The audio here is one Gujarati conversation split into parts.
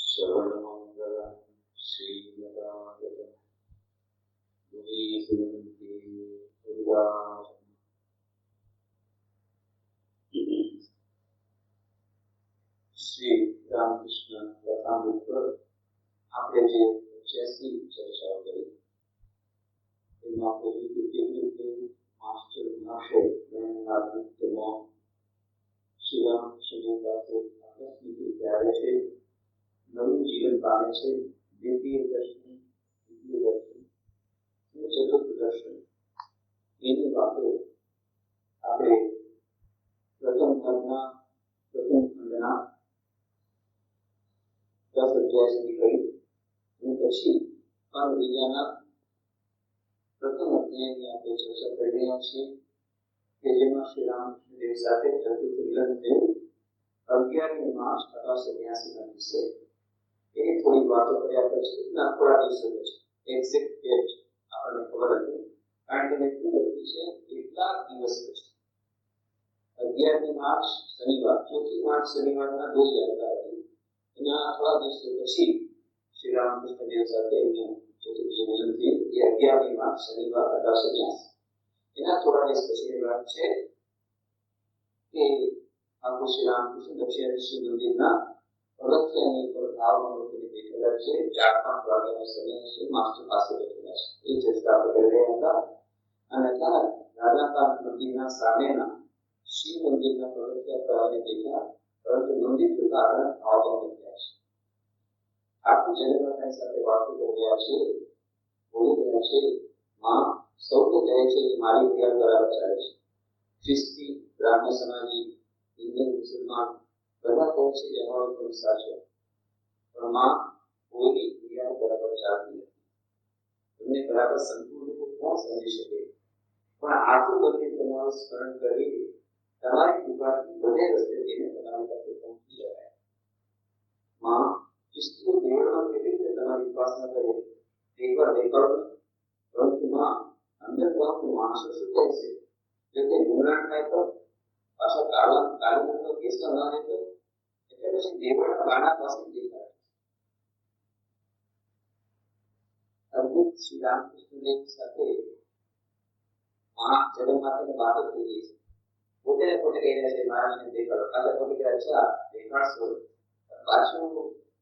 शरणमंगलं श्रीमदागतं गुरीसुनन्ति श्री रामकृष्ण कथामृत पर આપણે જે 85 ચર્ચાઓ કરી એમાં આપણે કેવી રીતે માસ્ટર ભાષે જ્ઞાનાત્મકમાં શ્રી રામકૃષ્ણ પાસે આકસ્મિક રીતે આવે છે, નવું જીવન પામે છે, દ્વિતીય દર્શન, તૃતીય દર્શન અને ચતુર્થ દર્શન એની વાતો આપણે પ્રથમ ખંડના 10 અધ્યાય સુધી કરી અને પછી પણ બીજાના પ્રથમ અધ્યાયની આપણે ચર્ચા કરી રહ્યા છીએ કે જેમાં શ્રી રામકૃષ્ણદેવ સાથે ચતુર્થ મિલન થયું 11મી માર્ચ 1882ના દિવસે. એની થોડી વાતો કર્યા પછી થોડા દિવસો પછી એક્ઝેક્ટ ડેટ આપણને ખબર હતી, કારણ કે મેં શું લખ્યું છે કેટલા દિવસ પછી 11મી માર્ચ શનિવાર, 4મી માર્ચ શનિવારના રોજ યાત્રા હતી. એના થોડા દિવસો પછી શ્રી રામકૃષ્ણદેવ સાથે એમનું ચતુર્થ મિલન થયું. એ 11મી માર્ચ શનિવાર 1882. એના થોડા દિવસ પછીની વાત છે કે આપણું શ્રી રામકૃષ્ણ દક્ષિણેશ્વર મંદિરના પગથિયાની ઉપર ધાવમાં મૂકીને બેઠેલા છે. 4-5 વાગ્યાનો સમય છે, માસ્ટર પાસે બેઠેલા છે. એ ચર્ચા આપણે કરી રહ્યા હતા અને અચાનક રાજાકાંત મંદિરના સામેના શિવ મંદિરના પગથિયા પર આવીને બેઠા, પરંતુ મંદિર જોતા આગળ ધાવમાં મૂક્યા છે. આખું જગન્નાથની સાથે વાતો કરી રહ્યા છે, બોલી રહ્યા છે. માં સૌ તો કહે છે કે મારી ક્રિયા બરાબર ચાલે છે, ખ્રિસ્તી, બ્રાહ્મણ સમાજી, હિન્દુ, મુસલમાન બધા કહે છે કે અમારો ધર્મ સાચો, પણ માં કોઈની ક્રિયા બરાબર ચાલતી નથી. તમને બરાબર સંપૂર્ણ રીતે કોણ સમજી શકે? પણ આટલું બધી તમારું સ્મરણ કરી તમારી કૃપાથી બધે રસ્તે જઈને તમારી પાસે પહોંચી જવાય. માં ખ્રિસ્તીઓ દેવળમાં કેવી રીતે તમારી ઉપાસના કરે એકવાર દેખાડો, પરંતુ માં અંદર માણસો શું કહે છે? જો તે ગુમરાહ થાય તો પાછા કાળીનો કેસ ન રહે તો એટલે પછી દેવળના બાણા પાસે દેખાય. અદભુત શ્રી રામકૃષ્ણદેવ સાથે જગન્નાથની વાતો થઈ રહી છે. પોતે કહી રહ્યા છે મારા મને દેખાડો, પાછા પોતે કહે અચ્છા દેખાડશો, પાછું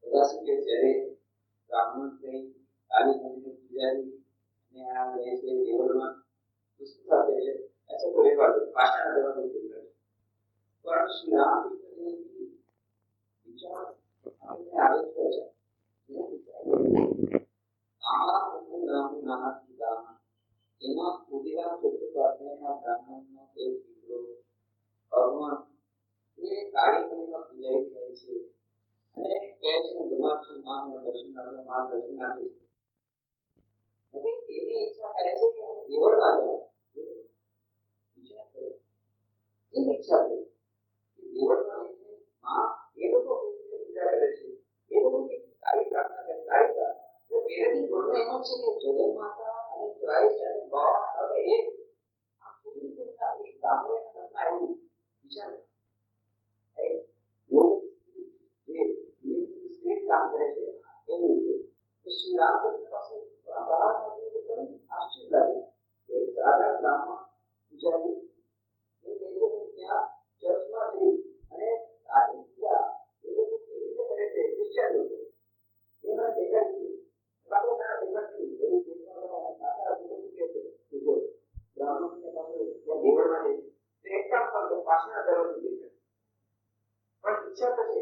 બધા શું કે છે અરે બ્રાહ્મણ થઈ કાળી મંદિર પૂજારી અને આ રહે છે દેવળમાં પુસ્તક સાથે અચ્છા તો રહેવા દે, પાછળના દરવાજે દેખાડે. પણ શ્રી રામકૃષ્ણદેવની વિચાર આપણે આવે છે એમાં ઉદિરા ચતુર્પાધ્યાયના બ્રાહ્મણનો એક દીકરો અવમાન એ કાળી મંદિરમાં પૂજારી થાય છે અને કહે છે ગુમાક્ષી માના દર્શન આપે, મા દર્શન આપે. હવે એની ઈચ્છા કરે છે કે હું દેવળમાં જાઉં. એની ઈચ્છા છે દેવળમાં જઈને માં એ લોકો પૂજા કરે છે, એ લોકો કાળી પ્રાર્થના કરે, કાળી પ્રાર્થના. તો એની જોડે એમ છે કે જગન્માતા અને ક્રાઇસ્ટ અને ગોડ હવે એક આખી રીતે એક સાંભળે આવ્યું વિચાર કામ કરે છે. એવી રીતે શ્રી રામકૃષ્ણ પાસે બહાર આશ્ચર્ય લાગે. એક સાદા બ્રાહ્મણ પૂજારી એ કહે છે કે ત્યાં ચર્ચમાં જઈ અને સારી પૂજા એ લોકો કેવી રીતે કરે છે ક્રિશ્ચિયન લોકો એમાં દેખાડી બાકી ના દેખાડતી બધી દેખાડવામાં સારા લોકો કહે છે કે જો બ્રાહ્મણને પાસે ત્યાં દેવળમાં જઈ તો એક કામ કરજો, પાછળના દરવાજે દેખાડે. પણ ઈચ્છા તો છે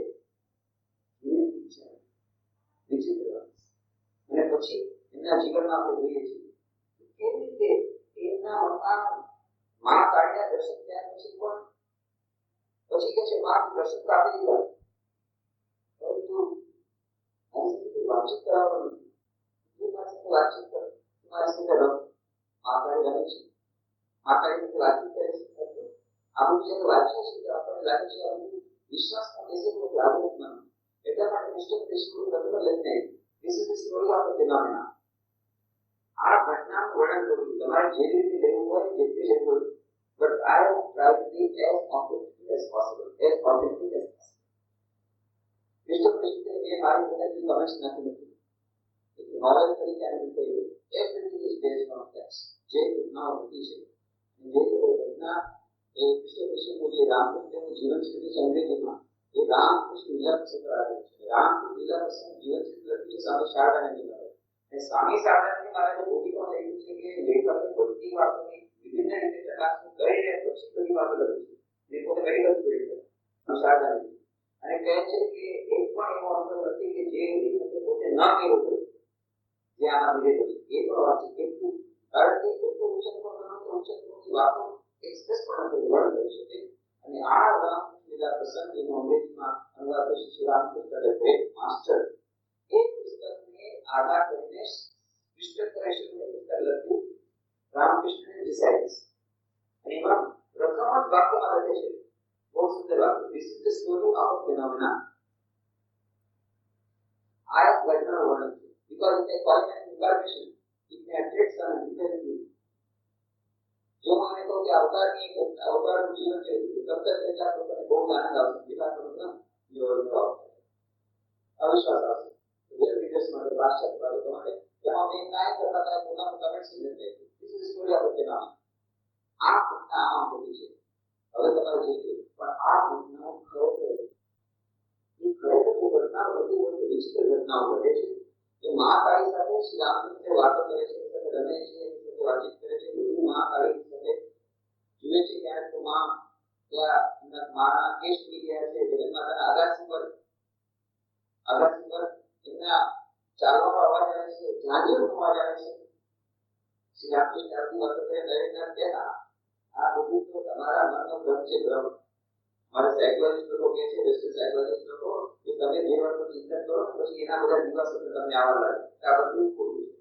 અને પછી એમના જીવનમાં આપણે જોઈએ છીએ કેવી રીતે એમના મા કાઢ્યા દર્શન થયા પછી પણ પછી કે છે મા દર્શન આપી દીધા, પરંતુ મારી સાથે વાતચીત કરાવવાનું નથી. મારી સાથે વાતચીત કરો, મારી સાથે રહો. મા કાઢી રહે છે, મા કાઢી સાથે વાતચીત કરે છે. આપણે બીજાને વાંચીએ છીએ તો આપણને લાગે છે આપણું વિશ્વાસના બેસે કોઈ લાગુ જ નથી. એટલા માટે મિસ્ટર ક્રિસ્ટોફર લખેલો લઈને This is the story of the phenomena. આ ઘટનાનું વર્ણન કર્યું તમારે જે રીતે લેવું હોય જે રીતે લેવું હોય, but I have tried to be as objective as possible, as authentic as possible. Mr. Krishna, we are having comments nothing. If the novel तरीके से लिखते हैं, everything is based on facts. जय घटना होती है, जय घटना एक कृष्ण मुझे रामकृष्ण के जीवन चरित्र संग्रह देखना, ये रामकृष्ण लीला से करा रहे हैं। रामकृष्ण लीला से जीवन चरित्र के स्वामी शारदा ने लिखा है। स्वामी शारदा ने महाराज भूमिका में लिखी है कि लेखक ने बड़ी बातों में विभिन्न रीति प्रकाश में करे हैं, अच्छी बड़ी बातें लगी है। देखो तो मेडिकल स्टूडेंट है, शारदा ने અને કહે છે કે એક પણ એવો અંતર નથી કે જે લેખકે પોતે ન કર્યો હોય જે આમાં લીધેલું છે એ પણ વાત છે કેટલું કારણ કે એટલું ઉચ્ચતમની વાતો એક્સપ્રેસ પણ કરી વર્ણન કરી શકે અને આ રામકૃષ્ણ લીલા પ્રસંગ જેનો અંગ્રેજીમાં અનુવાદ છે Shri Ramakrishna the great master એ પુસ્તકને આધાર કરીને વિસ્તૃત કરેલું પુસ્તક લખ્યું રામકૃષ્ણ ડિસાઇડ્સ અને એમાં પ્રથમ જ વાક્યમાં લખે છે बहुत सुंदर बात है। This is the story of a phenomena. I have Gardner वर्णन because it is calling an incarnation. It may attract some different view. जो मैंने तो क्या अवतार नहीं अवतार जीवन के तब तक ऐसा तो मैंने बहुत आनंद आता है दिखा तो ना ये और ये अविश्वास आता है तो ये रीडर्स में बात चल रहा है तो हमें यहाँ में काय करता है पुनः कमेंट्स देते हैं this is story of the नाम आप नाम को पीछे હવે તમારે જે પણ આ ઘટનાઓ ખરેખર એ ખરેખર જે ઘટનાઓ બધી બહુ વિચિત્ર ઘટનાઓ ઘટે છે એ મહાકાળી સાથે શ્રી રામકૃષ્ણ વાતો કરે છે સાથે રમે છે સાથે વાતચીત કરે છે બધું મહાકાળી સાથે જુએ છે ક્યારેક તો માં ત્યાં માના કેસ પી ગયા છે જગન્માતાના આગાસી પર એમના ચાલવાનો અવાજ આવે છે ઝાંઝરનો અવાજ આવે છે શ્રી રામકૃષ્ણ આરતી વાતો કરે નરેન્દ્ર કહેતા આ બધું તો તમારા મનનો ભ્રમ છે ભ્રમ મારા સાયકોલોજીસ્ટ લોકો કહે છે વેસ્ટર્ન સાયકોલોજીસ્ટ લોકો કે તમે જે વાતનું ચિંતન કરો પછી એના બધા દિવસો તમને આવવા લાગે આ બધું ખોટું છે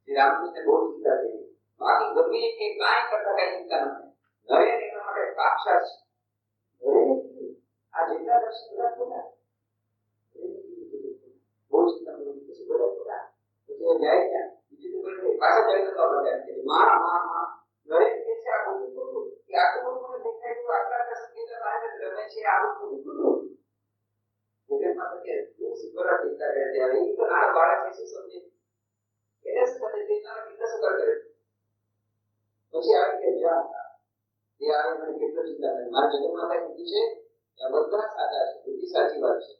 શ્રી રામકૃષ્ણે બહુ ચિંતા કરી બાકી ગમે કે કાંઈ કરતા કાંઈ ચિંતા નથી ઘરે એના માટે સાક્ષાત છે ઘરે આ જેટલા દર્શન બધા ખોટા બહુ ચિંતા કરી પછી બધા ખોટા પછી જાય ક્યાં બીજું તો કોઈ પાછા જાય તો બધા કે માં ઘરે કે છે આ બધું ખોટું કે આ તો મને દેખાય તો આટલા દર્શન કેતા બહાર રમે છે આ બધું ખોટું જગતમાં તો કે શું સુગરા ચિંતા કરે છે હવે એ તો નાના બાળક છે શું સમજે એને શું સમજે તેના ચિંતા શું કરે પછી આવે કે જા એ આવે મને કેટલો ચિંતા કરે મારા જગતમાતા કીધું છે કે આ બધા સાચા છે બધી સાચી વાત છે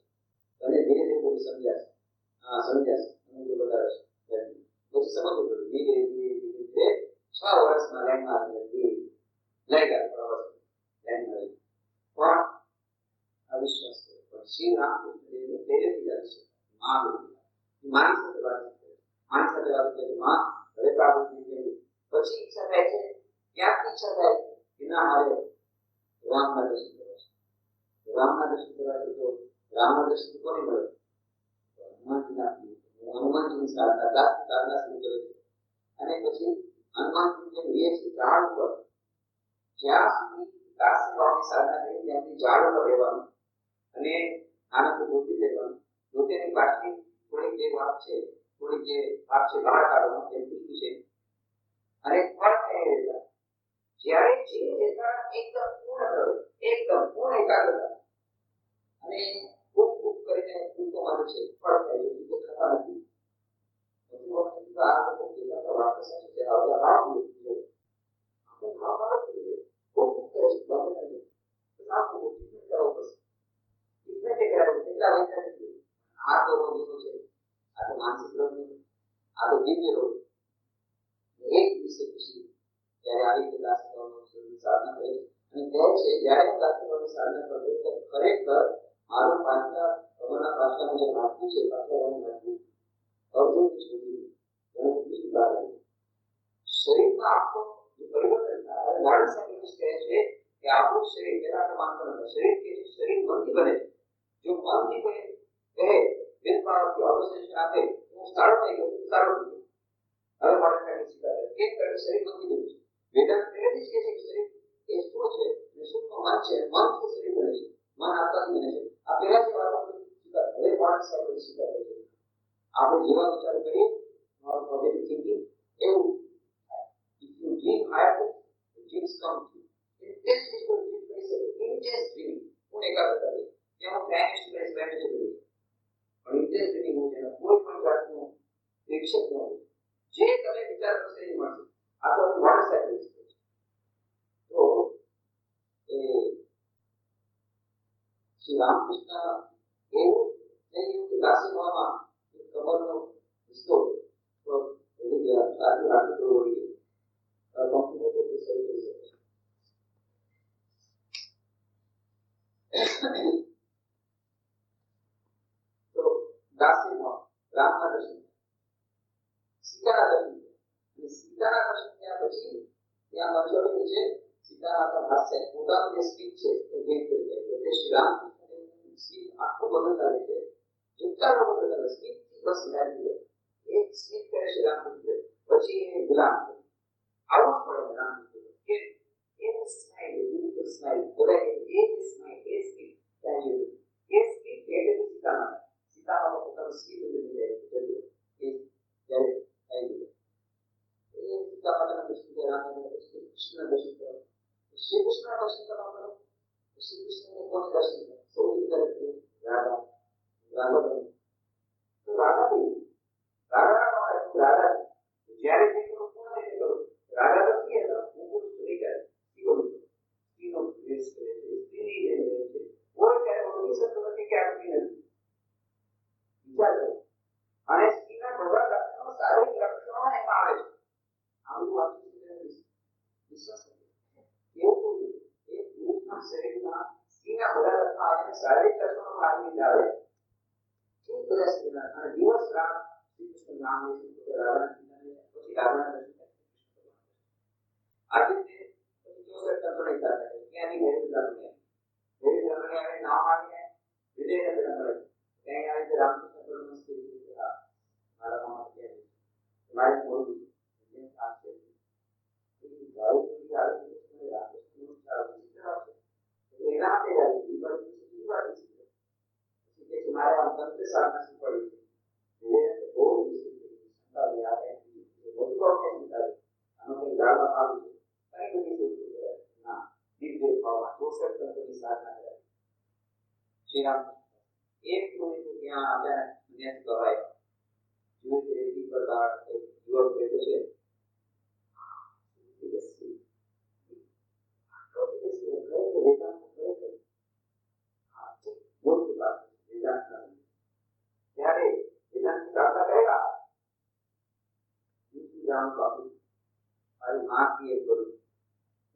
અને ધીરે ધીરે બધું સમજાશે હું તો બતાવે છે પછી સમજવું પડ્યું ધીરે ધીરે 6 વર્ષમાં લાઈનમાં આવી લઈ ગયા પ્રવાસ લાઈનમાં પણ અવિશ્વાસ પણ શ્રી રામકૃષ્ણ પહેલેથી જાય છે માની સાથે વાત કરે માં હવે પ્રાપ્ત થઈ ગયું પછી ઈચ્છા થાય છે ક્યાંથી ઈચ્છા થાય કે ના મારે રામના દર્શન કરવા છે રામના દર્શન કરવા છે તો રામના દર્શન કોને મળે હનુમાનજીની સાધના શરૂ કરે છે અને પછી હનુમાનજી જે રહે છે ઝાડ ઉપર જ્યાં સુધી દાસની સાધના કરી ત્યાંથી ઝાડ ઉપર રહેવાનું અને આનંદ ગોતી લેવાનું ગોતીની પાછી થોડીક જે વાત છે થોડીક જે વાત છે બહાર કાઢવાનું તેમ પૂછ્યું છે અને ફળ થઈ રહેતા જ્યારે જે રહેતા એકદમ પૂર્ણ એકાગ્રતા અને ખૂબ ખૂબ કરીને ટૂંકો મારે છે ફળ થાય છે તો થતા નથી આ લોકો કેવા વાપસ છે આવતા ભાવ છે આપણે ભાવ ખૂબ ખૂબ કરે છે બંધ નથી તો આપણે ટ્રીટમેન્ટ કરવો પડશે ટ્રીટમેન્ટ કરાવે કેટલા વૈજ્ઞાનિક આ તો રોગ એવો છે આ તો માનસિક રોગ નથી આ તો દિવ્ય રોગ એક દિવસે પછી જ્યારે આવી રીતે દાસની સાધના કરે અને કહે છે જ્યારે હું દાસની સાધના કરું ત્યારે ખરેખર મારું પાછલા તમારા પાછળનું જે નાખવું છે પાછળનું નાખવું અર્જુન સુધી શરીરમાં આખો જે પરિવર્તન થાય નાના સાયન્ટિસ્ટ કહે છે કે આપણું શરીર પેલા આપણે માનતા નથી શરીર કે શરીર મનથી બને છે જો મનથી કોઈ કહે વેદભાવથી ઓબ્ઝર્વેશન આપે હું સારું થઈ ગયું સારું થઈ ગયું હવે મારે સાયન્ટિસ્ટ કહે એક કરે શરીર મનથી બને છે વેદાંત પહેલેથી જ કહે છે કે શરીર એ શું છે અને શું મન છે મનથી શરીર બને છે મન આત્માથી બને છે આ પહેલા જે વાતો હવે પણ સાયન્ટિસ્ટ શીખવાડે છે આપણે જેવા વિચારો કરીએ positive thinking એવું if you dream higher the dreams come true intense visual dream કરી શકે intense નું જેને કોઈ પણ જાતનું વિક્ષેપ ન હોય, જે તમે વિચાર કરશો એ મળશે. આ તો મોટરસાઇકલ છે. તો એ શ્રી રામકૃષ્ણ એવું થઈ ગયું કે દાસીમાં કમરનો વિસ્તો વધી ગયા, આજુ આટલું વળી ગયું. તો દાસીમાં રામના દર્શન, સીતાના દર્શન, અને સીતાના દર્શન થયા પછી ત્યાં મંચોડી નીચે સીતાના હાસ્ય પોતાનું જે સ્પીચ છે એ ભેટ કરી જાય. એટલે શ્રી રામકૃષ્ણ સ્પીચ આખું બદલાવે છે. જેટલા લોકો બદલાવે સ્પીચ બસ યાદ એક સ્પીચ કરે શ્રી રામકૃષ્ણ, પછી એ ગુલામ આવું જ પડે રામકૃષ્ણ કે એ સ્માઈલ, બ્યુટીફુલ સ્માઈલ, બધા એ સ્માઈલ, એ સ્પીચ ચાલ્યું, એ સ્પીચ ભેટ સીતાના સીતામાં પોતાનું સ્પીચ બદલી જાય છે. એ જ્યારે આવી ગયું એ સીતા માતાના દર્શન કરે, રામના દર્શન, કૃષ્ણ દર્શન કરે, શ્રી કૃષ્ણ દર્શન કરવા પડે. શ્રી કૃષ્ણ કોને દર્શન કરે? સૌથી કરે રાધા, રાધા તો રાધા જ્યારે જે કરું કોને જે કરું રાધા તો કહે હું પુરુષ નહીં કરે સ્ત્રીનો દ્વેષ કરે છે, સ્ત્રીની જે રહે છે, કોઈ ત્યારે ઓળખી શકતો નથી કે આ સ્ત્રી નથી. વિચાર કરો. અને સ્ત્રીના બધા લક્ષણો, શારીરિક લક્ષણો એમાં આવે છે. આ બધું વાંચી વિશ્વાસ એવું એ પુરુષના શરીરમાં સ્ત્રીના બધા લક્ષણો આવે, શારીરિક લક્ષણો આવી આવે. અને દિવસ રાત શ્રી કૃષ્ણ નામ લે છે, રાધા પછી રાધા દર્શન આજે પછી જો સર કંટ્રોલ સાથે ક્યાંની વેરી લાગણી આવે નામ આવીને વિજય નગર મળે ત્યાં આવે છે રામકૃષ્ણ પરમહંસ કે મારા નામ કે મારે બોલવું છે આ છે એ ગાય ની આવે છે રામકૃષ્ણ ચાલે છે તો એના માટે જાય છે એ વાત છે કે મારે આ તંત્ર સાધના શીખવાડી છે એ બહુ સંતાવી આવે બધું આપણે સંતાવી આનો કંઈ ગાળવા આવ્યું છે કઈ બધી સૂચિ ના દિવ્ય ભાવ જોસર તંત્રની સાધના કરે શ્રી રામ એક કોઈ તો ત્યાં અચાનક જ્ઞાન કરાય જીવ રેતી પર એક યુવક બેઠો છે ત્યારે વેદાંત સાધના કરેगा राम बाबू मारी मां की एक गुरु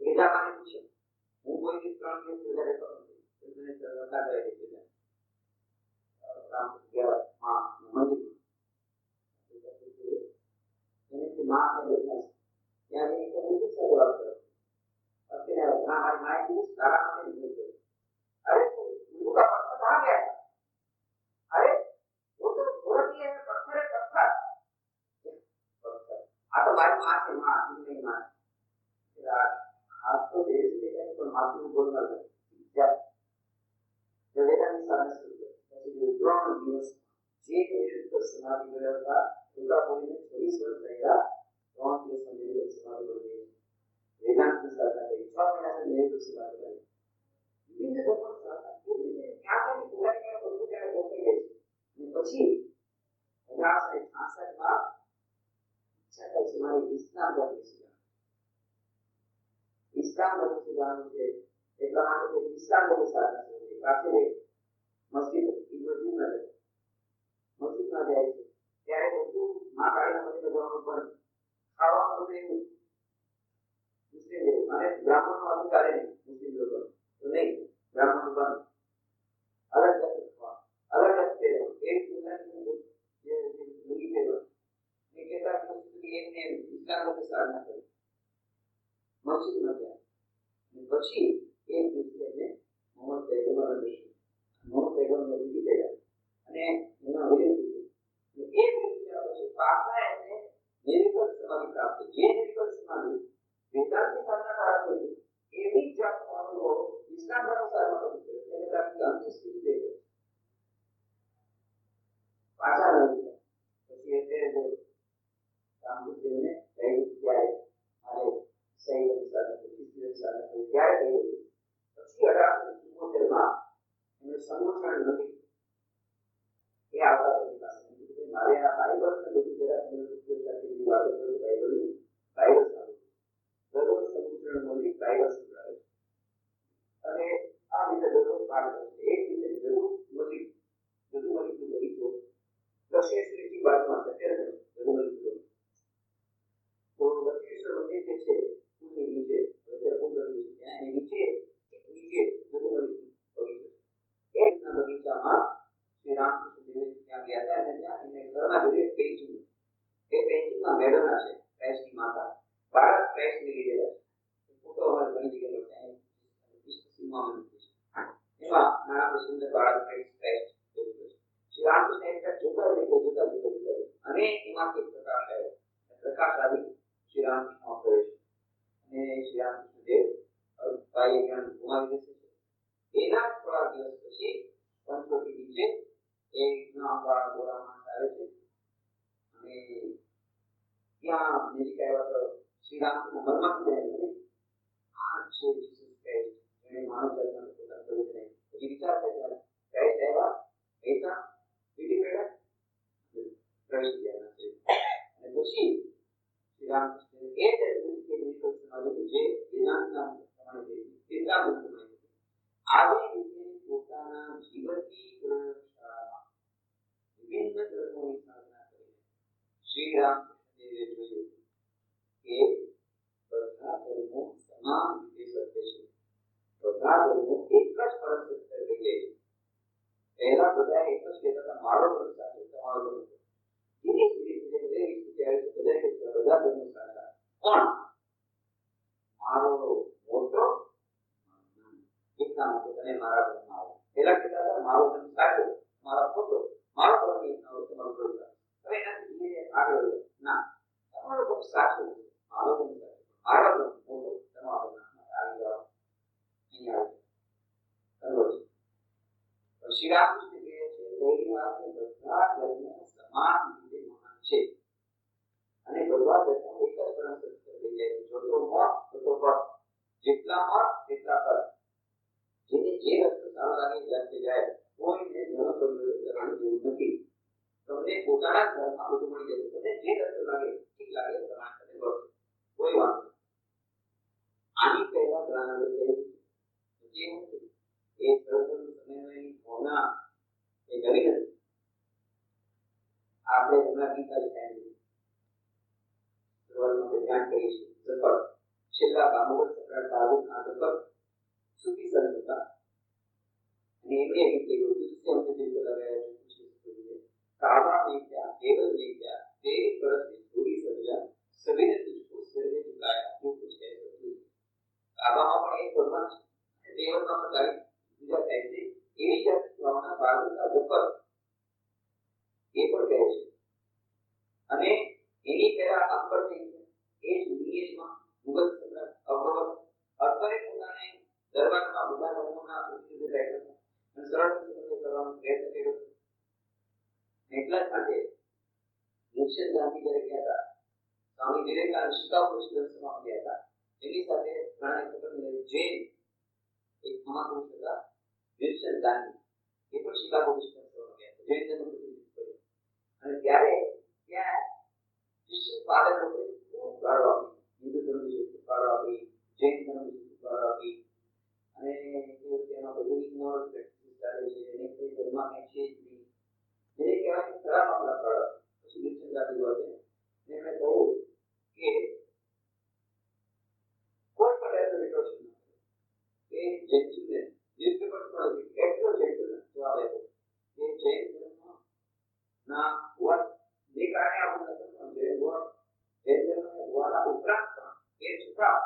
बेटा माने पूछे હું કોઈ થી 3 દિવસ વધારે કરું છું મને સરળતા કરે છે રામ ગયા માં મંદિર એને કે માં ને બેઠા ત્યાં એક ઉંચી સવાલ કરો અત્યારે ના મારી માએ કીધું સારા માટે નહીં કર્યું અરે ગુરુ का पत्थर कहां गया अरे वो तो बोल दिए पत्थर है पत्थर आ तो मारी मां से मां नहीं मां हाथ तो देश से है पर मां को बोलना है जब वेदांत साधना शुरू પછી જો 3 દિવસ જે નિરુક્ત સમાધિ મેળવતા પૂરા કોઈને 24 વર્ષ થયા 3 દિવસ નિરુક્ત સમાધિ મેળવી વેદાંત સાધના કરી 6 મહિના સુધી નિરુક્ત સમાધિ કરી વિવિધ લોકો સાધના કેવી ક્યાં કેવી પૂરા બધું ત્યારે ગોઠવી ગઈ અને પછી 1866 માં ઈચ્છા થઈ મારી ઇસ્લામ ધર્મ से जान છે એટલા માટે ઇસ્લામ ધર્મ સાધના છે પાસે મસ્જિદ ઇબ્રાહિમ મસ્જિદમાં જાય છે ત્યારે બધું માં કાળીના મંદિરમાં જવાનું બંધ ખાવાનું બધું મુસ્લિમ લોકો અને બ્રાહ્મણનો અધિકાર ચાલે નહીં મુસ્લિમ લોકો તો નહીં બ્રાહ્મણ બંધ અલગ અલગ એક દુનિયાની જે લુંગી પહેરવા એ કેટલાક સુધી એકને ઇસ્લામ ધર્મ સાધના કરી મસ્જિદમાં ગયા પછી એક દિવસે એને મોહમ્મદ પૈગંબર દર્શન મોહમ્મદ પૈગંબર દીધી ગયા અને એનો વિરોધ કર્યો એક દિવસે પછી પાછા એને નિર્વિકલ્પ સમાધિ પ્રાપ્ત જે નિર્વિકલ્પ સમાધિ વેદાંતની સાધના પ્રાપ્ત થઈ એવી જ અનુભવ ઇસ્લામ ધર્મ સાધના કરી એને તાકી અંતિમ સ્થિતિ થઈ ગઈ પાછા નથી પછી એટલે જો રામકૃષ્ણને કહ્યું ત્યારે મારે સહી સાધના કરી સાધના ત્યારે કહ્યું પછી 1874 માં એમને સંગોઠન નથી એ આવતા તેની પાસે ડ્રાઈવર સંભળાવે છે અને આ રીતે દરરોજ પાર કરે છે. એક રીતે જરૂર મળી બગીચો દક્ષિણેશ્વરીથી બાજુમાં છે ત્યારે જરૂર તો દક્ષિણેશ્વર મંદિર જે છે પુલની નીચે અત્યારે પુલ બની છે ત્યાં એની નીચે જરૂર બગીચો એ રીતના બગીચામાં શ્રી રામકૃષ્ણ દેવ ત્યાં ગયા હતા અને ત્યાં એને ઘરમાં જોયું પેઇન્ટિંગ એ પેઇન્ટિંગમાં મેડોના છે ક્રાઇસ્ટની માતા બાળક ક્રાઇસ્ટને લીધેલા છે ફોટો અમારે ઘણી જગ્યાએ મળતા પુસ્તકમાં એમાં નાના સુંદર બાળક ક્રાઇસ્ટ શ્રી રામકૃષ્ણ એક જોતા અને એમાંથી પ્રકાશ આવ્યો પ્રકાશ આવી શ્રી રામકૃષ્ણ અપડે છે અને શ્રી રામકૃષ્ણ દેવ ભાઈ જ્ઞાન ગુમાવી દેશે એના થોડા દિવસ પછી પંચવટી નીચે એક નામવાળા ગોરા માણસ આવે છે અને ત્યાં નજીક આવ્યા તો શ્રી રામકૃષ્ણ મનમાં જાય આ છે જીસસ ક્રાઇસ્ટ એને માનવ જાતને પોતાના કરી દે પછી વિચાર થાય ક્રાઇસ્ટ આવ્યા પૈસા પીડી પેડા પ્રવેશ દેવાના છે અને પછી શ્રી રામકૃષ્ણ એ જ નિષ્કર્ષ સમાજ જે વેદાંતના પ્રમાણે કેટલા બુદ્ધ આવી રીતે પોતાના જીવનની પ્રયોગશાળામાં વિભિન્ન ધર્મોની સાધના કરીને શ્રી રામકૃષ્ણ દેવે જોયું કે બધા ધર્મો સમાન રીતે સત્ય છે બધા ધર્મો એક જ પરમ સત્ય લઈ જાય છે પહેલા બધા એક જ કહેતા હતા મારો ધર્મ સાચો તમારો ધર્મ ધીરે ધીરે બધા ધર્મો સાચા પણ મારો મોટો એટલા માટે તમે મારા ધર્મમાં આવો પહેલા કહેતા હતા મારો ધર્મ સાચો મારા ખોટો મારો ધર્મ તમારો ધર્મ હવે એનાથી ધીરે આગળ ના તમારો ધર્મ સાચો મારો ધર્મ સાચો મારો ધર્મ મોટો તમારો ધર્મ આવી જાઓ અહીંયા આવે શ્રી રામકૃષ્ણ કહે છે પહેલી વાત બધા ધર્મો સમાન રીતે મહાન છે અને બધા ધર્મો એક જ પરમ સત્ય લઈ જાય છે જો તો મોત તો પર જેટલા મોત તેટલા પર જેને જે રસ્તો સારો લાગે ત્યાં જાય કોઈને ધર્મ પરિવર્તન કરવાની જરૂર નથી તમને પોતાના ધર્મમાં બધું મળી જશે તમને જે રસ્તો લાગે ઠીક લાગે પ્રમાણ સાથે વર્તો કોઈ વાંધો નહીં આની પહેલા જ્ઞાન જે એ સર્વધર્મ સમન્વયની ભાવના એ નવી નથી આપણે હમણાં ગીતા સાહેબ ધ્યાન કરીશું સફળ છેલ્લા 52 સપ્તાહ બાદ આ સફળ સુખી સંતતા અને એમણે એક કીધું तुझसे हमने दिल को लगाया जो कुछ इसको काबा में क्या केवल में क्या तेरी तरफ से पूरी सजा सभी ने तुझको सिर में झुकाया जो कुछ है सब काबाમાં પણ એક ભગવાન છે દેવમાં પણ ગાડી બીજા ટાઈપથી એવી જાતની ભાવના ભારતના ઉપર એ પણ કહે છે અને એની પહેલા અકબર એ જ નિયતમાં મુગલ સમ્રાટ અકબરે પોતાને દરબારમાં બધા ધર્મોના પ્રતિનિધિ રાખ્યા અને સરળ રીતે કરવાનો પ્રયત્ન કર્યો એટલા જ માટે નિશ્ચિત ગાંધી જ્યારે ગયા હતા સ્વામી વિવેકાનંદ શિકાગો દર્શનમાં ગયા હતા એની સાથે ઘણા ખબર જૈન એક મહાપુરુષ હતા નિશ્ચિત ગાંધી એ પણ શિકાગો દર્શનમાં ગયા હતા જૈન ધર્મ પ્રતિનિધિત્વ કર્યું અને ત્યારે ત્યાં નિશ્ચિત પાદરોએ ખૂબ ગાળો આપી હિન્દુ ધર્મ વિશે ગાળો આપી જૈન ધર્મ વિશે ગાળો આપી અને તેમાં બધું ઇગ્નોર પ્રેક્ટિસ ચાલે છે અને કોઈ ધર્મમાં કંઈ છે જ નહીં જે કહેવાય કે ખરા મામલા ગાળો પછી નિશ્ચિત ગાંધી બોલે એમણે કહ્યું કે કોઈ પણ એસો વિકલ્પ નથી એ જેન્ટલમેન ન્યૂઝપેપર પર એટલો જેન્ટલમેન જવાબ આપ્યો કે જૈન ધર્મ ના હોવા જે કારણે આપણે નથી જૈન હોવા જૈન ધર્મ હોવાના ઉપરાંત પણ એ છતાં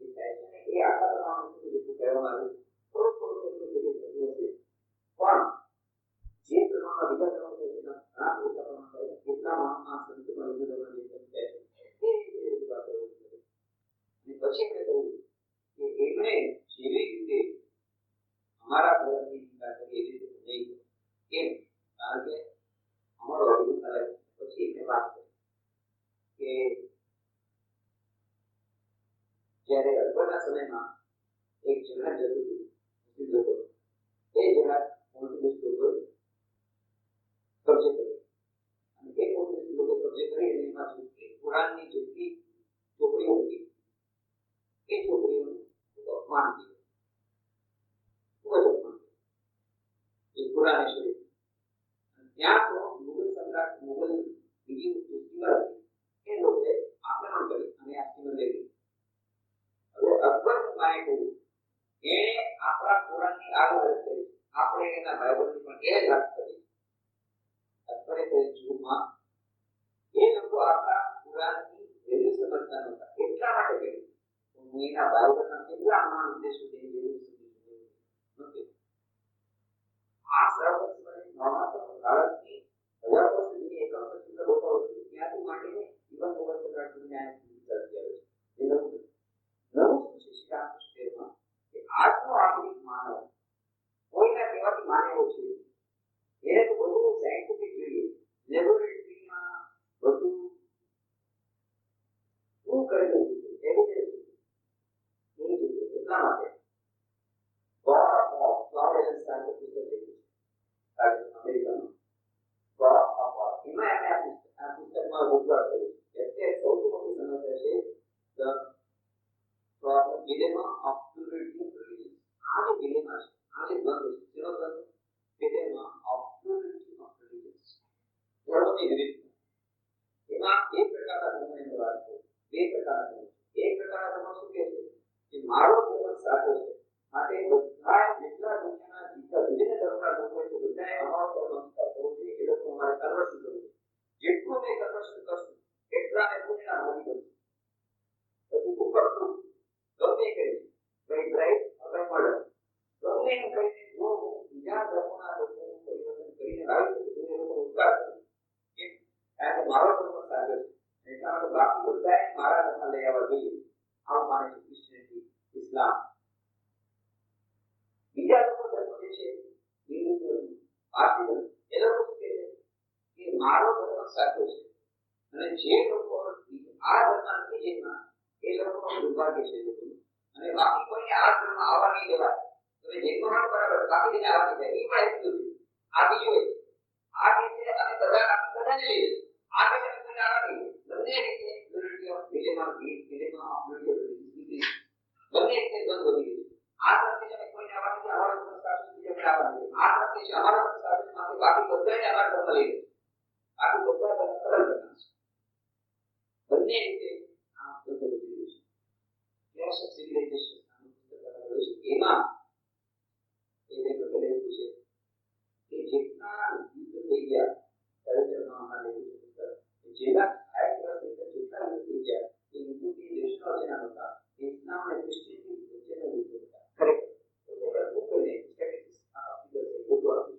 એ થાય છે ને એ આખા પ્રમાણમાં જેટલું કહેવામાં આવ્યું થોડું જગ્યાએ થતું હશે પણ જે પ્રમાણમાં બીજા ધર્મો છે એના ઘણા ઓછા પ્રમાણમાં કેટલા મહાન સંતો પણ હિન્દુ ધર્મ જે થાય છે એ વાત અને પછી એમણે કહ્યું કે એમણે જેવી રીતે અમારા ધર્મની નિંદા કરી એવી રીતે નહીં કેમ કારણ કે અમારો અભિગમ અલગ પછી એમણે વાત કરી કે જ્યારે અકબરના સમયમાં એક જહાજ જતું હતું મુસ્લિમ લોકો એ જહાજ પોર્ટુગીઝ લોકોએ કબજે કર્યો અને એ પોર્ટુગીઝ લોકો કબજે કરી અને એમાં જેટલી કુરાનની જેટલી ચોપડીઓ હતી એ ચોપડીઓને अपमान किया, खूब अपमान किया एक पुराने शरीर ત્યાં તો મુગલ સમ્રાટ મુગલ બીજી મુશ્કેલ હતી એ લોકોએ આક્રમણ કરી અને આ સીમા લઈ લીધી. હવે અકબર માએ કહ્યું એણે આપણા કુરાનની આગળ કરી, આપણે એના બાઇબલની પણ એ જ વાત કરી. અકબરે કહ્યું જુમાં એ લોકો આપણા કુરાનની વેલ્યુ સમજતા નહોતા, એટલા માટે કહ્યું હું એના બાઇબલના કેટલા મહાન ઉદ્દેશો તેની વેલ્યુ સમજી નથી. આ સર્વસ્વની માત્ર ભારતની હજાર વર્ષ જૂની એકમ સચિત્ર લોકોઓ ત્યાંથી માંડીને જીવન મોગલ સમ્રાટ સુધી આ ચાલતી આવે છે. એ નવું શું છે શ્રીરામકૃષ્ણમાં કે આજનો આધુનિક માનવ કોઈના કહેવાથી માનેવો છે એને તો બધું સાયન્ટિફિક જોઈએ, લેબોરેટરીમાં બધું શું કરેલું છે એવિડન્સ નહીં જોઈએ. એટલા માટે ગોડ ઓફ ફ્લોરેન્સ નામનું પુસ્તક લખ્યું છે અમેરિકાનું ગોડ ઓફ ઓલ. એમાં એમણે આ પુસ્તકમાં રજૂઆત કરી છે કે સૌથી મોટી સમસ્યા છે the dilemma of plurality of religions. આ જે dilemma છે, આ જે દ્વંદ્વ છે, તેનો દ્વંદ્વ dilemma of plurality of religions. ધર્મની વિવિધતા. એમાં એક પ્રકારના ધર્મની વાત છે, બે પ્રકારના ધર્મ. એક પ્રકારના ધર્મ શું કહે છે કે મારો ધર્મ સાચો છે, માટે બધા જેટલા દુનિયાના જીવતા વિવિધ ધર્મના લોકો છે બધાએ અમારો ધર્મ અંગીકાર કરવો જોઈએ. એ લોકો અમારે કન્વર્શન કરવું જોઈએ. જેટલું મેં કન્વર્શન કરશું એટલા મેં પુણ્યના ભાગી બનશું. પછી ઉપર ગમે કરે કઈ ડ્રાઈવ કઈ મર્ડર ગમે એમ કરીને જો હું બીજા ધર્મના લોકોનું પરિવર્તન કરીને લાવી શકું એ લોકો ઉદ્ધાર કરું કારણ કે મારો ધર્મ સાચો છે એટલા માટે બાકી બધાએ મારા ધર્મ લઈ આવવા જોઈએ. આવું માને છે ક્રિશ્ચિયનિટી, ઇસ્લામ. બીજા લોકો ધર્મ જે છે હિન્દુ ધર્મ, પારસી ધર્મ, એ લોકો શું કહે છે કે મારો ધર્મ સાચો છે અને જે લોકો આ ધર્મ નથી જેમાં એ લોકોનું દુર્ભાગ્ય છે લોકોનું. અને બાકી કોઈને આ ધર્મ આવવા નહીં દેવાય. તમે જે પણ બરાબર બાકી તેને આવવા નહીં દે. એ પણ એટલું છે. આ બીજું આ કે છે અને બધાને લઈ જશે. આ કે છે કોઈને આવવા નહીં દે. બંને રીતે unity of dilemma of unity બંને રીતે દ્વંદ્વ વધી ગયું. આ તરફથી તમે કોઈને આવવા નહીં દે, અમારો ધર્મ સાચો છે બીજા આવવા નહીં દે. આ તરફથી છે અમારો ધર્મ સાચો છે માટે બાકી બધાને અમારા ધર્મ લઈ જશે. બાકી બધા ધર્મ સરળ કરવાના છે. બંને રીતે આ દ્વંદ્વ વધી ગયું છે. ક્લેશ ઓફ સિવિલાઇઝેશન નામનું પુસ્તક લખાયું છે. એમાં એ લેખકે લખ્યું છે કે જેટલા યુદ્ધ થઈ ગયા ચરિત્રમાં અમારે લખ્યું છે પુસ્તક જેટલા 60 વર્ષ જેટલા યુદ્ધ થઈ ગયા એ યુદ્ધથી દેશો વચ્ચેના નહોતા, ઇસ્લામ અને ક્રિશ્ચિયનિટી વચ્ચેના યુદ્ધ હતા. ખરેખર તો તે બધું કરીને સ્ટેટિસ્ટિક્સ આ ફિગર છે બધું આપ્યું.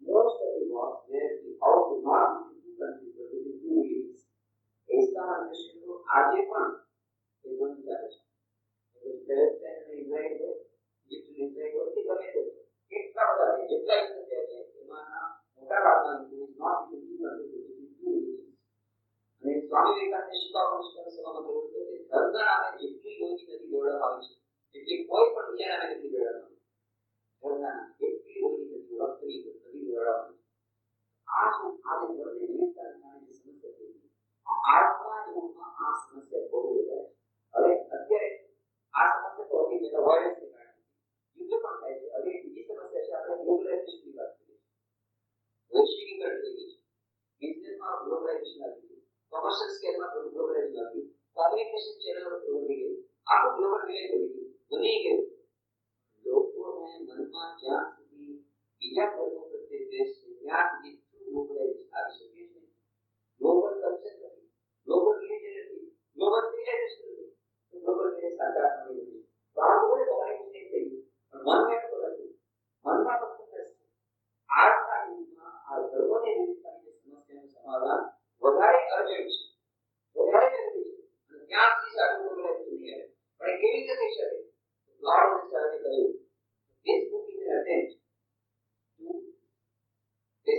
Most of the wars were the out not between two countries but between two religions. ઇસ્લામ અને ક્રિશ્ચિયનિટી આજે પણ એ બંધ ચાલે છે. પેલેસ્ટાઇન અને ઇઝરાયલ છે, ઇજિપ્ત અને ઇઝરાયલ છે, ગમે તે કેટલા બધા જેટલા યુદ્ધ થયા છે એમાંના મોટા ભાગના યુદ્ધ not between two countries but between two religions. અને સ્વામી વિવેકાનંદે શિકાગો વિશ્વના સભામાં કહ્યું હતું કે ધર્મના નામે જેટલી લોહી નદી દોડવામાં આવી છે એટલી કોઈ પણ બીજા નામે નથી દોડવામાં આવી. ધર્મના નામે એટલી લોહી નદી રક્તની નદી દોડવામાં આવી. આજે ધર્મની વિવિધતાને કારણે જે સમસ્યા થઈ છે આજના યુગમાં આ સમસ્યા બહુ વધારે છે. હવે અત્યારે આ સમસ્યા તો હતી મેં વાયરસને કારણે યુદ્ધ પણ થાય છે. હવે બીજી સમસ્યા છે આપણે ગ્લોબલાઇઝેશનની વાત કરીએ. વૈશ્વિકીકરણ થઈ ગયું છે. બિઝનેસમાં ગ્લોબલાઇઝેશન આવી ગયું, કોમર્શિયલ સ્કેલમાં ગ્લોબલાઇઝેશન આવી ગયું, કોમ્યુનિકેશન ચેનલ વધી ગયું, આખું ગ્લોબલ વિલેજ વધી ગયું, બની ગયું. લોકોને મનમાં જ્યાં સુધી બીજા ધર્મો પ્રત્યે દ્વેષ છે ત્યાં સુધી ગ્લોબલાઇઝેશન આવી શકે છે. ગ્લોબલ કલ્ચર નથી, ગ્લોબલ રિલિજન નથી, ગ્લોબલ સિવિલાઇઝેશન નથી. ગ્લોબલ વિલેજ સાચા નહીં નથી. તો આ બધું તમારી મિસ્ટેક થઈ ગઈ. પણ મનમાં એટલું નથી, મનમાં ફક્ત દ્વેષ છે. આજના યુગમાં આ ધર્મોની વિવિધતાની સમસ્યાનું સમાધાન વધારે અર્જન્ટ છે, વધારે જરૂરી છે. અને ત્યાં સુધી સારું ગ્લોબલાઇઝેશન નહીં આવે. પણ એ કેવી રીતે થઈ શકે? ગોડ has started કહ્યું this book is an attempt to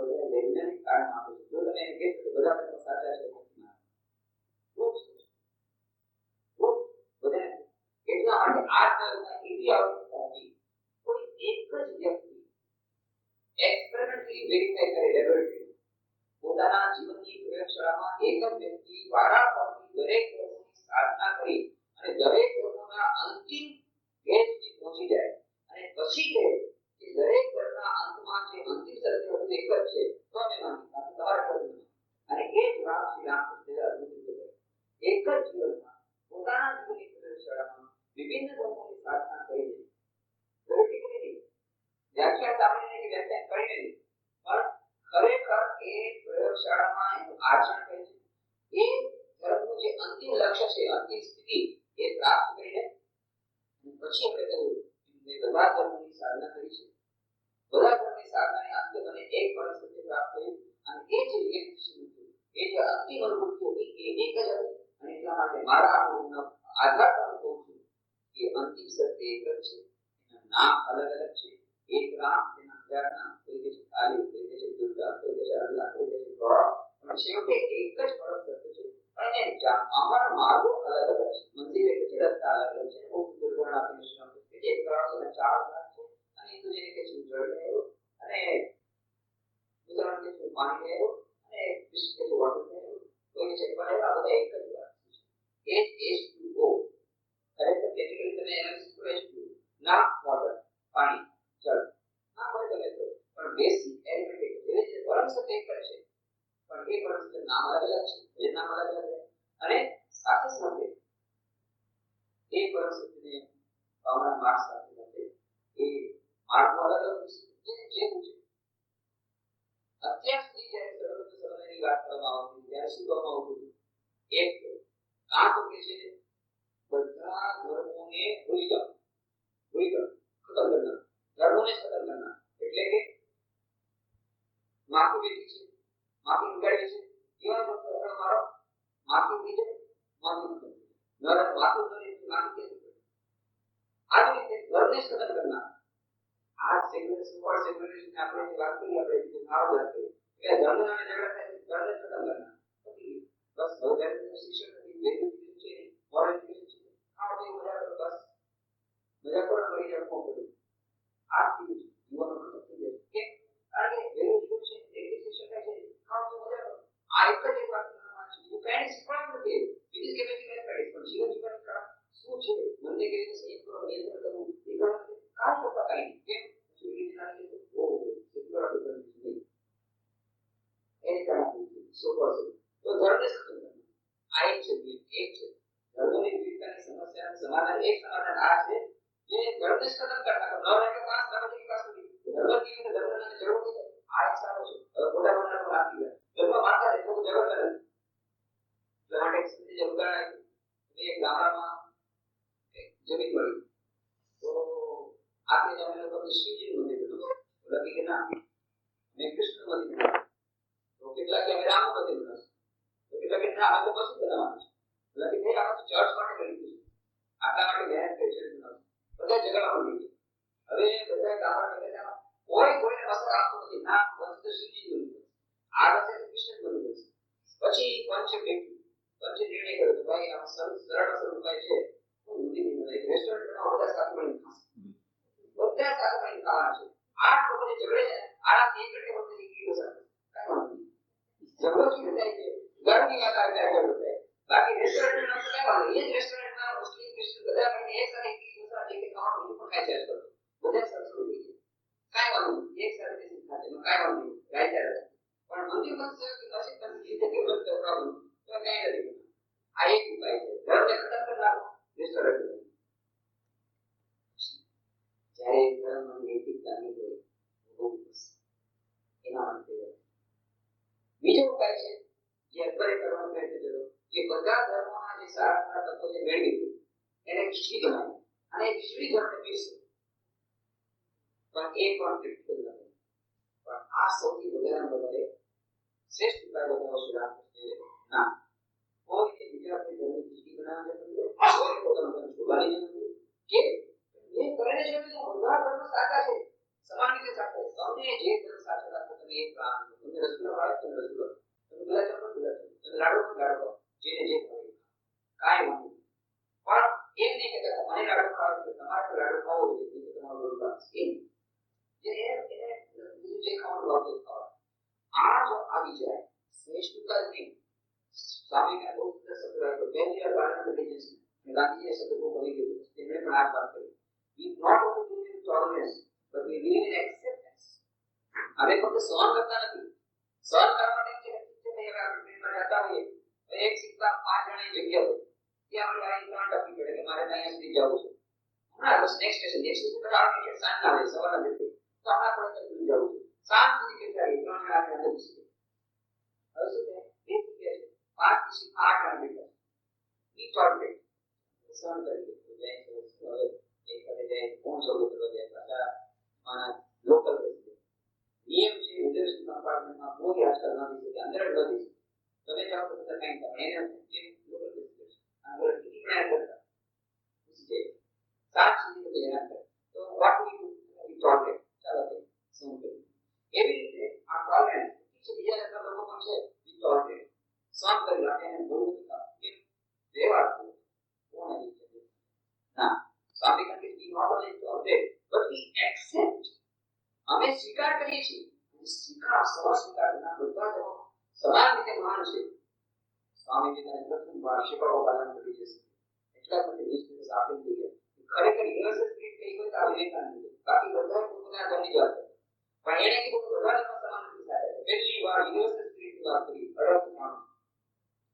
બધા વૈજ્ઞાનિક કારણ આપે છે. જો તમે એને કહેશો કે બધા ધર્મ સાચા છે એટલા માટે આ ધર્મના એવી આવશ્યકતા હતી કોઈ એક જ વ્યક્તિ એક્સપેરિમેન્ટલી વેરીફાઈ કરે લેબોરેટરી પોતાના જીવનની પ્રયોગશાળામાં એક જ વ્યક્તિ વારાફરતી દરેક ધર્મની સાધના કરી અને દરેક ધર્મના અંતિમ ધ્યેય સુધી પહોંચી જાય અને પછી કહે કે દરેક ધર્મના અંતમાં જે અંતિમ સત્ય હતું એક જ છે તો અમે માની બાકી તમારે કરવું અને એ જ વાત શ્રી રામકૃષ્ણએ અદ્ભુત રીતે કરી. એક જ જીવનમાં પોતાના જીવનની પ્રયોગશાળામાં વિભિન્ન ધર્મોની સાધના કરીને થિયોરેટિકલી વ્યાખ્યા સાંભળીને કે વ્યાખ્યા કરીને પણ ખરેખર એ પ્રયોગશાળામાં એનું આચરણ કરે છે. એ ધર્મનું જે અંતિમ લક્ષ્ય છે અંતિમ સ્થિતિ એ પ્રાપ્ત કરીને પછી આપણે કહ્યું કે બધા ધર્મોની સાધના કરી છે. બધા ધર્મની સાધનાને અંતે મને એક પરમ સત્ય પ્રાપ્ત થયું અને એ જે એક હતું એ જે અંતિમ અનુભૂતિ હતી એ એક જ હતી અને એટલા માટે મારા અનુભવનો આધાર પર કહું છું કે અંતિમ સત્ય એક જ છે. એના નામ અલગ અલગ છે. એક રામ તેના હજાર નામ, કોઈ કે છે કાલી, કોઈ કે છે દુર્ગા, કોઈ કે છે અલ્લાહ, કોઈ કે છે ગોળ, પણ છેવટે એક જ પરમ સત્ય છે. અને અમાર માર્ગો અલગ અલગ છે. મંદિર એક છે, રસ્તા અલગ અલગ છે. બહુ દુર્ગણ આપેલું છે કે એક પ્રવાસોને 4 ભાગ છે અને હિન્દુ જેને કે છે જળ લેવો અને મુસલમાન કે છે પાણી લેવો અને ક્રિશ્ચન કે છે વોટર લેવો, કોઈ કે છે પણ આ બધા એક જ વાત છે. H2O ખરેખર કેમિકલી તમે એનાલિસિસ કરો H2 ના વોટર પાણી જળ ના હોય તમે તો પણ બેસિક એલિમેન્ટ એટલે જે પરમ સત્ય એક છે પણ એ પરમ સત્ય નામ અલગ અલગ છે. એ નામ અલગ અલગ છે અને સાથે સાથે એ પરમ સત્યને પામણા માર્ગ સાથે સાથે એ માર્ગો અલગ અલગ છે જે છે અત્યાર સુધી જ્યારે સર્વત્ર સમયની વાત કરવામાં આવતી ત્યારે શું કરવામાં આવતું એક આ તો કે છે બધા ધર્મોને ભૂલી જાઓ ખતમ કરના ધર્મોને ખતમ કરના એટલે કે માફી બેઠી છે માફી ઉગાડી છે એવા લોકો મારો માફી દીધે માફી નર માફી કરી માફી કે આ રીતે ધર્મને ખતમ કરના આ સેક્યુલરિઝમ પર સેક્યુલરિઝમ આપણે વાત કરી આપણે જે નામ વાત કરી કે ધર્મના ઝઘડા થાય ધર્મને ખતમ કરના બસ ધર્મનું શિક્ષણ નથી વેદિક છે મોરલ એજ્યુકેશન છે આ બધું બરાબર બસ મજા પર કરી જાય કોણ આ ચીજ યુવાનો ખતમ થઈ જાય કે કારણ કે વેદિક એજ્યુકેશન શિક્ષણ છે આ બધું મજા આ એક જ વાત કરવાનું છે યુ કેન શીખવાનું નથી બીજી કેપેસિટી પ્રેક્ટિસ પણ જીવન જીવન શું છે મને કેવી રીતે સંયમ કરો નિયંત્રણ કરવું એ કરવાનું કામ કરતા કાઈ કેમ સુવિધ નાખી તો સેક્યુલર ડિપેન્ડન્સ નહીં એ કારણ સો પરસેન્ટ તો ધર્મને ખતમ કરવું આ એક છે ધર્મની વિવિધતાની સમસ્યાનું સમાધાન એક સમાધાન આ છે જે ધર્મને ખતમ કરતા ન રહે કે પાસ ધર્મ की पास धर्म की तो धर्म ने जरूर है आ एक सारो છે મોટા મોટા પર આપી ગયા ધર્મ માનતા એ લોકો ઝઘડ કરે પ્લાન્ટ એક્સપેન્સ જે ઉદાહરણ એક ગામડામાં જમીન મળી તો આતે જમીન લોકો શિવજી નું મંદિર બનાવ્યું લખી કે ના મેં કૃષ્ણ મંદિર બનાવ્યું તો કેટલા કે રામ મંદિર બનાવ્યું તો કેટલા કે ના આ તો પછી બનાવવાનું છે લખી કે આ તો ચર્ચ માટે કરી દીધું આટલા માટે મહેનત કરી છે બનાવ્યું બધા ઝઘડા મળી હવે બધા ગામડા બધા કોઈને અસર આપતો નથી ના બસ તો શિવજી નું મંદિર આ વખતે કૃષ્ણ મંદિર પછી પંચ નિર્ણય કર્યો કે ભાઈ આ સરળ ઉપાય છે એક રેસ્ટોરન્ટમાં બધા સાથે મળીને બધા સાથે મળીને ખાવાના છે આઠ લોકો જે ઝઘડે છે આના એક રીતે વખતે કીધો સાથે ઝઘડો કેવી થાય છે ઘરની વાત આવે ત્યારે ઝઘડો થાય બાકી રેસ્ટોરન્ટમાં તો કહેવાનું એ જ રેસ્ટોરન્ટમાં મુસ્લિમ ક્રિશ્ચિયન બધા મળીને એક સાથે કીધો સાથે એક ખાવાનું બીજું પણ ખાય છે બધા સંસ્કૃતિ છે કાઈ વાંધો નહીં એક સાથે બેસી ખાશે એમાં કાઈ વાંધો નહીં રાઈટ પણ મંદિર બનશે કે મસ્જિદ બનશે એ જગ્યાએ બનશે પ્રોબ્લેમ તો કાઈ નથી આ એક ઉપાય છે ધર્મને ખતમ કરી નાખો રેસ્ટોરન્ટ જ્યારે ધર્મની નૈતિકતા નહીં હોય એના માટે બીજો ઉપાય છે જે અત્યારે કરવાનો પ્રયત્ન કર્યો કે બધા ધર્મોના જે સારા તત્વો છે મેળવી એને ખીચડી બનાવી અને ખીચડી ધર્મને પીરસો પણ એ પણ પ્રેક્ટિકલ નથી પણ આ સૌથી વધારે શ્રેષ્ઠ ઉપાય બતાવો શ્રી રામકૃષ્ણએ ના કોઈ કે બીજા કોઈ ધર્મની ખીચડી બનાવવા નથી કોઈ પોતાનું ધર્મ છોડવાની નથી કે એ કરીને છે કે બધા ધર્મ સાચા છે સમાન રીતે સાચા છે તમને જે ધર્મ સાચો લાગે તમે એક પ્લાન તમે રસગુલ્લા વાળા તમે રસગુલ્લા તમે ગુલાબ જામુન તમે લાડુ જેને જે ખાવું કાંઈ વાંધો પણ એમ નહીં કે મને લાડુ ખાવા છે તમારે લાડુ ખાવો જોઈએ કે તમારો રોજગાર છે જે એને બીજું જે ખાવાનું આવતું ખાવા આ જો આવી જાય શ્રેષ્ઠતા જ નહીં સ્વામી का बहुत शब्द है तो पहली बार बात करते हैं गांधी जी शब्द को बोली गई તેમણે પણ આ વાત કરી we not only live in tolerance but we live in acceptance હવે ફક્ત સહન કરતા નથી સહન કરવા માટે જે વ્યક્તિ છે ટ્રેનમાં જતા હોઈએ એક સીટમાં 5 જણાની જગ્યા હોય ત્યાં આપણે આ ત્રણ ટપી પડે કે મારે ત્યાં સુધી જવું છે હમણાં બસ નેક્સ્ટ સ્ટેશન પર આવવાની છે સાંજ આવે સવારના બેઠે તો હમણાં થોડા દૂર જવું છે સાંજ સુધી કેટલા ત્રણ જણા આપણે અંદર ઘૂસી હવે શું છે એક જગ્યા છે 5 થી 8 જણા બેઠા ઈ ટોલરેટ સહન કરી તો જાય છે હવે એક કરે જાય કોણ સૌ કરવા જાય પાછા માના લોકલ નિયમ છે રિઝર્વેશન કમ્પાર્ટમેન્ટમાં કોઈ આજકાલ નથી કે અંદર જ નથી તમે જાઓ તો બધા કાંઈ તમે એને જે લોકલ રિઝર્વેશન આગળ ટિકિટ ના કરતા ઉસકે સાત સુધી તો હેરાન કરે તો વોટ વી ટોલરેટ ચાલો તે શું કરીએ એવી રીતે આ ટોલરન્સ છે બીજા બધા લોકો પણ છે વી ટોલરેટ સહન કરી રાખે એને બહુ કે દેવા કોણ આવી છે ના સ્વામી કહે કે we not only tolerate but we accept અમે સ્વીકાર કરીએ છીએ સ્વીકાર સ્વીકાર ના બધા લોકો સમાન રીતે મહાન છે સ્વામી વિવેકાનંદ પ્રથમ વાર શિકાગો પાલન કરી છે એટલા માટે નિષ્ઠ આપી દીધી ખરેખર યુનિવર્સલ સ્પિરિટ કઈ હોય તો વિવેકાનંદ બાકી બધા પોતાના ધર્મની વાત કરે પણ એને કીધું કે બધા લોકો સમાન રીતે થાય છે પહેલી વાર યુનિવર્સલ સ્પિરિટ વાત કરી 1893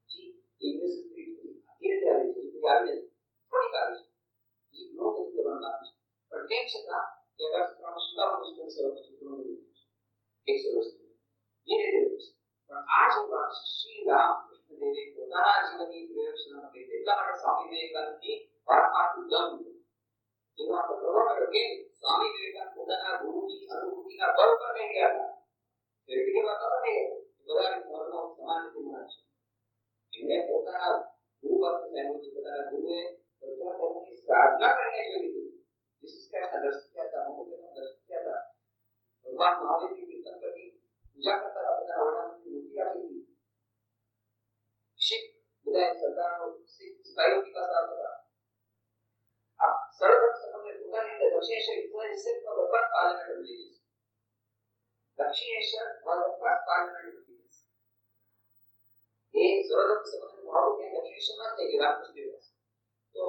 જી યુનિવર્સલ સ્પિરિટ ધીરે ધીરે આવી છે કે આવી થોડી આવી છે જી નો તો કરવાનું બાકી છે પણ તેમ છતાં કે 1893 શિકાગો મિશન સર્વોચ્ચ એક સરસ ધીરે ધીરે પણ આ જે વાત શ્રી રામકૃષ્ણ દેવે પોતાના જીવનની પ્રયોગશાળામાં કરી એટલા માટે સ્વામી વિવેકાનંદની વાતમાં દમ એનો આપણે પ્રભાવ કર્યો કે સ્વામી વિવેકાનંદ પોતાના ગુરુની અનુભૂતિના બળ પર લઈ ગયા હતા એટલે વાત નથી બધા ધર્મો સમાન રીતે માને છે એમણે પોતાના ગુરુ પાસે સહેમત પોતાના ગુરુએ બધા ધર્મની સાધના કરીને જોઈ લીધું વિશેષ દર્શિયા હતા મોટા દર્શિયા હતા ભગવાન મહાવીરની કીર્તન કરી પૂજા કરતા બધા ઓરડાની મૂર્તિ આપી હતી શીખ બધા સરદારો શીખ સિપાહીઓની પાસે આવતા આ સરળ તમને પોતાની અંદર દક્ષિણેશ્વર ઇઝરાયલ સિર્ફ ભગવાન પાર્લામેન્ટ લીધી દક્ષિણેશ્વર ભગવાન પાર્લામેન્ટ લીધી એ સરળ સંબંધ ભાવ કે દક્ષિણેશ્વરમાં થઈ ગયા રામકૃષ્ણ તો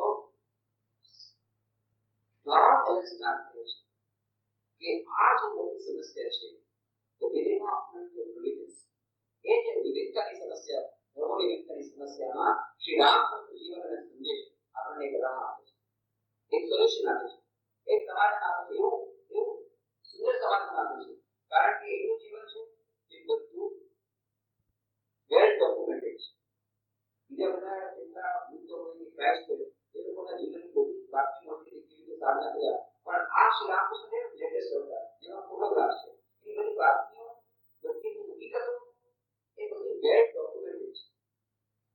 દ્વારા એલએસ સ્ટાર્ટ થયો છે કે આ જે મોટી સમસ્યા છે કે વિવેકમાં આપણને રિલીજન્સ એ જે વિવેકતાની સમસ્યા ધર્મોની વિવેકતાની સમસ્યામાં શ્રી રામકૃષ્ણ જીવન અને સંદેશ આપણને એક રાહ આપે છે એક સોલ્યુશન આપે છે એક સમાધાન આપે છે એવું સુંદર સમાધાન આપે છે કારણ કે એવું જીવન છે જે બધું વેલ ડોક્યુમેન્ટેડ છે બીજા બધા જેટલા બુદ્ધો હોય ક્રાઇસ્ટ હોય એ લોકોના જીવનની બધી બાકી મોટી રીતે સાધના કર્યા પણ આ શ્રી રામકૃષ્ણ દેવ લેટેસ્ટ હતા એનો ફોટોગ્રાફ છે એ બધી વાતનો બધી હકીકતો એ બધી વેલ ડોક્યુમેન્ટેડ છે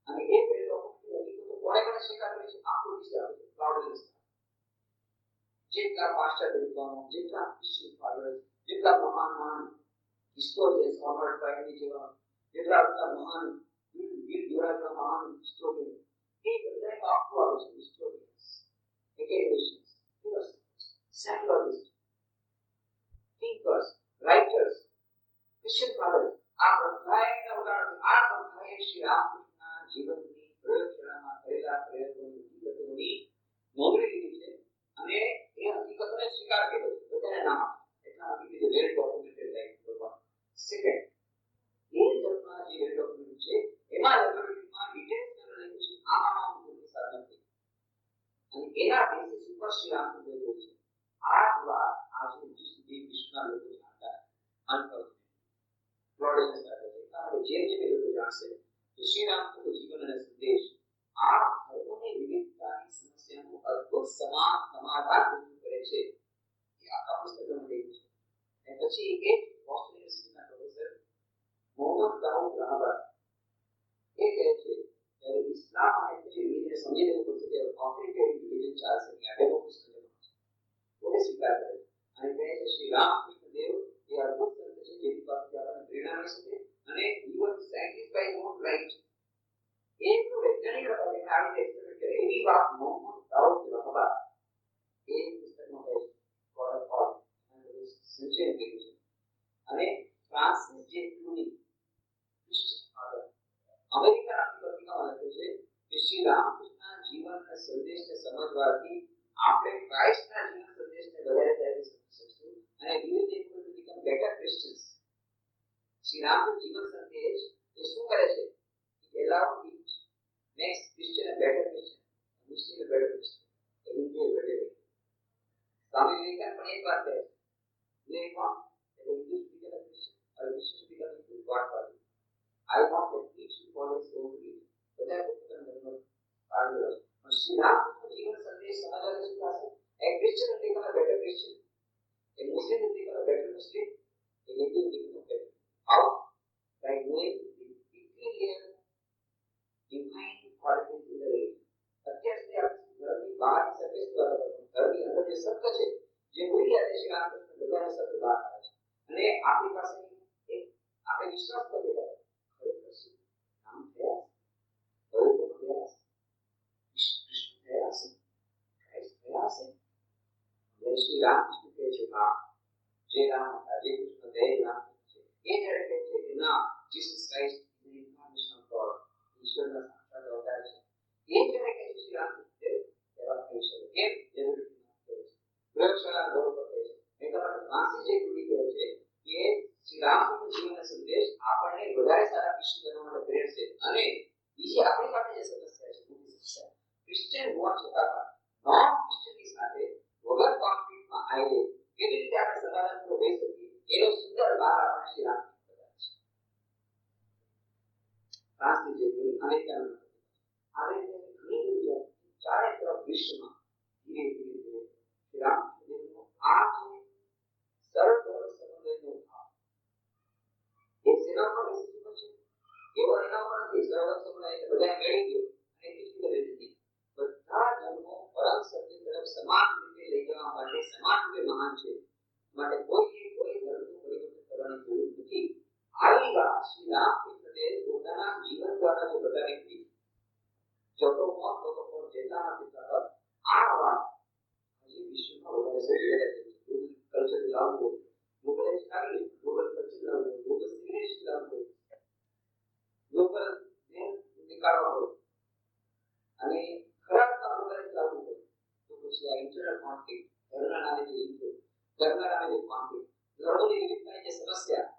અને એ વેલ ડોક્યુમેન્ટેડ હકીકતો કોણે સ્વીકાર કરી છે આખું વિશ્વ આપે છે ક્લાઉડલેસ જેટલા પાસ્ટર વિદ્વાનો જેટલા ક્રિશ્ચિયન ફાધર્સ જેટલા મહાન હિસ્ટોરિયન્સ રોબર્ટ બાયની જેવા જેટલા બધા મહાન વીર જોડાયેલા મહાન હિસ્ટોરિયન એ બધા આખું આવે છે હિસ્ટોરિયન્સ academicians philosophers psychologist thinkers writers Christian fathers આ બધાના ઉદાહરણ આ બધાએ શ્રી રામકૃષ્ણના જીવનની પ્રયોગશાળામાં કરેલા પ્રયોગોની હકીકતોની નોંધણી લીધી છે અને એ હકીકતોને સ્વીકાર કર્યો છે બધાને નામ એટલા માટે વેલ ડોક્યુમેન્ટેડ લાઈફ ભગવાન સેકન્ડ એ ધર્મના જે વેલ ડોક્યુમેન્ટ છે એમાં લેબોરેટરીમાં ડિટેલ્સ લખ્યું છે આમાં મોટી સાધન છે અને એના બેસિસ ઉપર શ્રી રામકૃષ્ણ દેવ છે આ જ વાત આજે સુધી વિશ્વના લોકો જાણતા અનપઢ પ્રોડક્ટ કરે છે કારણ કે જે લોકો જાણશે તો શ્રી રામકૃષ્ણ જીવન અને સંદેશ આ ધર્મોની વિવિધતાની સમસ્યાનું અદ્ભુત સમાધાન રજૂ કરે છે એ આખા પુસ્તકમાં લખ્યું છે અને પછી એક બોસ્ટન યુનિવર્સિટીના પ્રોફેસર મોહમ્મદ દાઉદ રાહબર એ કહે છે કે ઇસ્લામ અને પછી રિલીજન સમજી લેવું પડશે કે ઓથેન્ટિક રિલીજન ચાલશે કે આ ડેમોક્રેસી પોતે સ્વીકાર કરે અને કહે છે શ્રી રામકૃષ્ણ દેવ એ અદ્ભુત સંત છે જેની પાસે આવી એક્સપેરિમેન્ટ કરે એવી વાત મોહમ્મદ દાઉદ રહબા એ પુસ્તકમાં કહે છે ફોર ઓલ અને સિન્સિયર કહ્યું છે અને ફ્રાન્સિસ જે ક્લુની ક્રિશ્ચિયન ફાધર અમેરિકાની પત્રિકામાં લખ્યું છે કે શ્રી રામકૃષ્ણના જીવન અને સંદેશને સમજવાથી આપણે ક્રાઇસ્ટના જીવન સંદેશને વધારે સારી સમજી શકશું અને we will be able to become better Christians. Shri રામનું જીવન સંદેશ એ શું કરે છે? It allows each makes Christian a better Christian, Muslim a better Muslim, a Hindu a better Hindu. Swami Vivekananda પણ એક વાત કહે છે they want that the Hindus become a Christian or a Christian become a Hindu. God forbid. I want that each should follow his own religion. બધા પોતાના ધર્મ પાળન કરે છે. શ્રી રામનું જીવન સંદેશ સમજવાથી શું થશે? A Christian will become a better Christian, a Muslim will become a better Muslim, a Hindu will become a better. How? By knowing the peculiar divine qualities in the religion. અત્યાર સુધી આપણે ધર્મની બહારની સર્વિસ દ્વારા ધર્મની અંદર જે સત્ય છે જે બોલી આવે શ્રી રામકૃષ્ણ બધાને સત્ય બહાર આવે છે અને આપણી પાસે એક આપણે વિશ્વાસ કરી રહ્યા ખરેખર શું નામ થયા ભગવાન થયા કૃષ્ણ થયા છે ક્રાઇસ્ટ થયા છે જય શ્રી રામકૃષ્ણ કહે છે હા જય રામ હતા જય કૃષ્ણ જય રામ છે એ જ્યારે કહે છે કે ના Jesus Christ is the incarnation of God ઈશ્વરના સાક્ષાત અવતાર છે એ જ્યારે કહે છે શ્રી રામકૃષ્ણ એવા કહી શકે કેમ જરૂરી પ્રયોગશાળા ગૌરવ કરે છે એટલા માટે ફ્રાન્સિસ જે કહે છે કે શ્રી રામનું જીવન સંદેશ આપણને વધારે સારા ક્રિશ્ચિયન બનવા માટે પ્રેરે છે અને બીજી આપણી પાસે જે સમસ્યા છે મોટી સમસ્યા ક્રિશ્ચિયન હોવા છતાં નોન ક્રિશ્ચિયનની સાથે વગર કોન્ફ્લિક્ટમાં આવીએ કેવી રીતે આપણે સમાધાનપૂર્વક રહી શકીએ એનો સુંદર બાર આપણે શ્રી રામકૃષ્ણ બતાવે છે ફ્રાન્સિસ જે કહે અમેરિકાનો આ રીતે ઘણી બધી ચારે તરફ વિશ્વમાં ધીરે ધીરે શ્રી રામકૃષ્ણનો આ જે સરળ સમન્વયનો ભાવ એ સેના પર વિશ્વ છે એવો એના પર નથી સરળ સમન્વય બધા મેળવી ગયો અને એટલી કરી દીધી બધા ધર્મો પરમ સત્ય તરફ સમાન રીતે લઈ જવા માટે સમાન રૂપે મહાન છે માટે કોઈ ધર્મનું પરિવર્તન કરવાની જરૂર નથી આવી વાત શ્રી રામકૃષ્ણએ પોતાના જીવન દ્વારા જે બતાવી હતી જતો મોત લોકો પર જેટલા પિતા આ વાત હજી વિશ્વમાં વધારે સક્રિય છે ગ્લોબલ કલ્ચર લાવવું હોય ગ્લોબલ સ્ટાઇલ ગ્લોબલ કલ્ચર લાવવું હોય ગ્લોબલ સિગ્નેચર લાવવું હોય ગ્લોબલ નેમ નીકાળવા હોય અને ખરાબ કામ ગ્લોબલ લાવવું હોય તો પછી આ ઇન્ટરનલ કોન્ફ્લિક્ટ ધર્મના નામે જે યુદ્ધ ધર્મના નામે જે કોન્ફ્લિક્ટ ધર્મોની વિવિધતાની જે સમસ્યા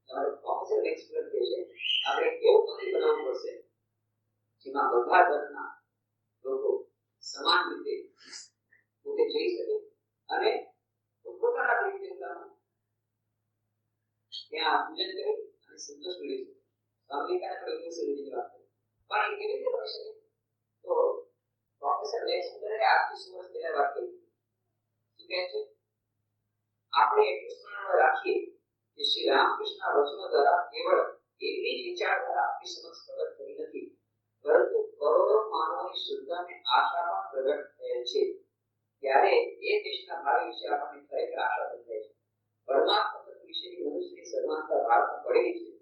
તમારે પ્રોફેસર એક્સપ્લેન કહે છે આપણે એવું મંદિર બનાવવું પડશે જેમાં બધા ધર્મના લોકો સમાન રીતે પોતે જઈ શકે અને પોતાના દેવી દેવતાનું ત્યાં પૂજન કરી અને સંતોષ મેળવી શકે અમેરિકાને પણ એવું સર્જનની વાત કરી પણ એ કેવી રીતે બની શકે તો પ્રોફેસર લેક્સમરે આજથી 100 વર્ષ પહેલા વાત કરી શું કહે છે આપણે એટલું સ્મરણમાં રાખીએ કે શ્રી રામકૃષ્ણના વચનો દ્વારા કેવળ એમની જ વિચારધારા આપણી સમક્ષ પ્રગટ કરી નથી પરંતુ કરોડો માનવોની શુદ્ધ અને આશા પણ પ્રગટ થયેલ છે ત્યારે એ દેશના ભાવિ વિશે આપણને ખરેખર આશા બંધાય છે પરમાત્મા તત્વ વિશેની મનુષ્યની સર્વાંતર વાર્તા પડેલી છે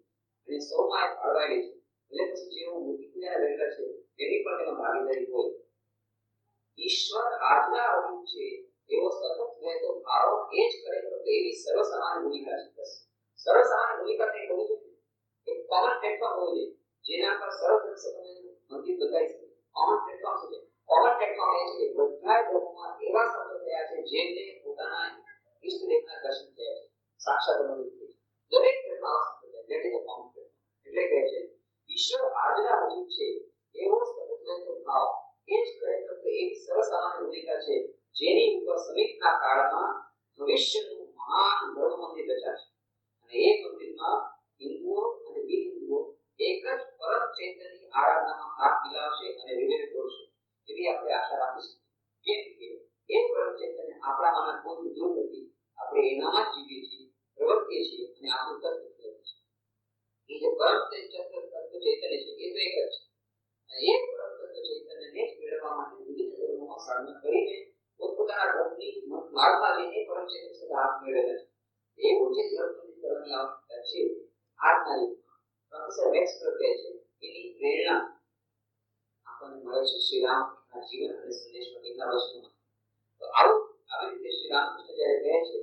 અને સૌમાં ફાળવાયેલી છે એટલે પછી જેઓ મૂર્તિ પૂજાના રહેલા છે તેની પણ તેમાં ભાગીદારી હોય ઈશ્વર આજના અવધૂત છે એવો સતત વહેતો ભાવ એ જ ખરેખર એવી સર્વસામાન્ય ભૂમિકા છે સર્વસામાન્ય ભૂમિકા તે કહું છું એક કોમન પ્લેટફોર્મ હોવું જોઈએ જેના પર સર્વધર્મ સમન્વયનું મંદિર બંધાઈ શકે કોમન પ્લેટફોર્મ છે કોમન પ્લેટફોર્મ એ છે કે બધા ધર્મોમાં એવા સંતો થયા છે જેમને પોતાના ઈષ્ટ દેવના દર્શન થયા છે સાક્ષાત અનુભવ થયા છે દરેક ધર્મમાં આવા સંતો થયા jet is a common platform એટલે કહે છે ઈશ્વર આજના અવધૂત છે એવો સતત વહેતો ભાવ એ જ ખરેખર એવી સર્વસામાન્ય ભૂમિકા છે જેની ઉપર સમીપના કાળમાં ભવિષ્યનું મહાન ધર્મ મંદિર રચાશે અને એ મંદિરમાં હિન્દુઓ અને બિનહિન્દુઓ એક જ પરમ ચૈતન્યની આરાધનામાં હાથ મિલાવશે અને વિવેક જોડશે એવી આપણે આશા રાખીશું કેમ કે એ પરમ ચૈતન્ય આપણામાંના કોઈ દૂર નથી આપણે એનામાં જ જીવીએ છીએ પ્રવર્તીએ છીએ અને આપણું તત્વ છે એ જે પરમ ચૈતન્ય છે એ તો એક જ છે અને એ પરમ તત્વ ચૈતન્યને જ મેળવવા માટે વિવિધ ધર્મોમાં સાધના કરીને પોતાના ધર્મની માર્ગમાં જઈને પરમ ચૈતન્ય સાથે હાથ મેળવેલા છે એવું જે ધર્મની કરવાની આવશ્યકતા છે આજના યુગમાં પ્રોફેસર વેક્સલર કહે છે એની પ્રેરણા આપણને મળે છે શ્રી રામના જીવન અને સંદેશમાં કેટલા વર્ષોમાં. તો આવી રીતે શ્રી રામકૃષ્ણ જ્યારે કહે છે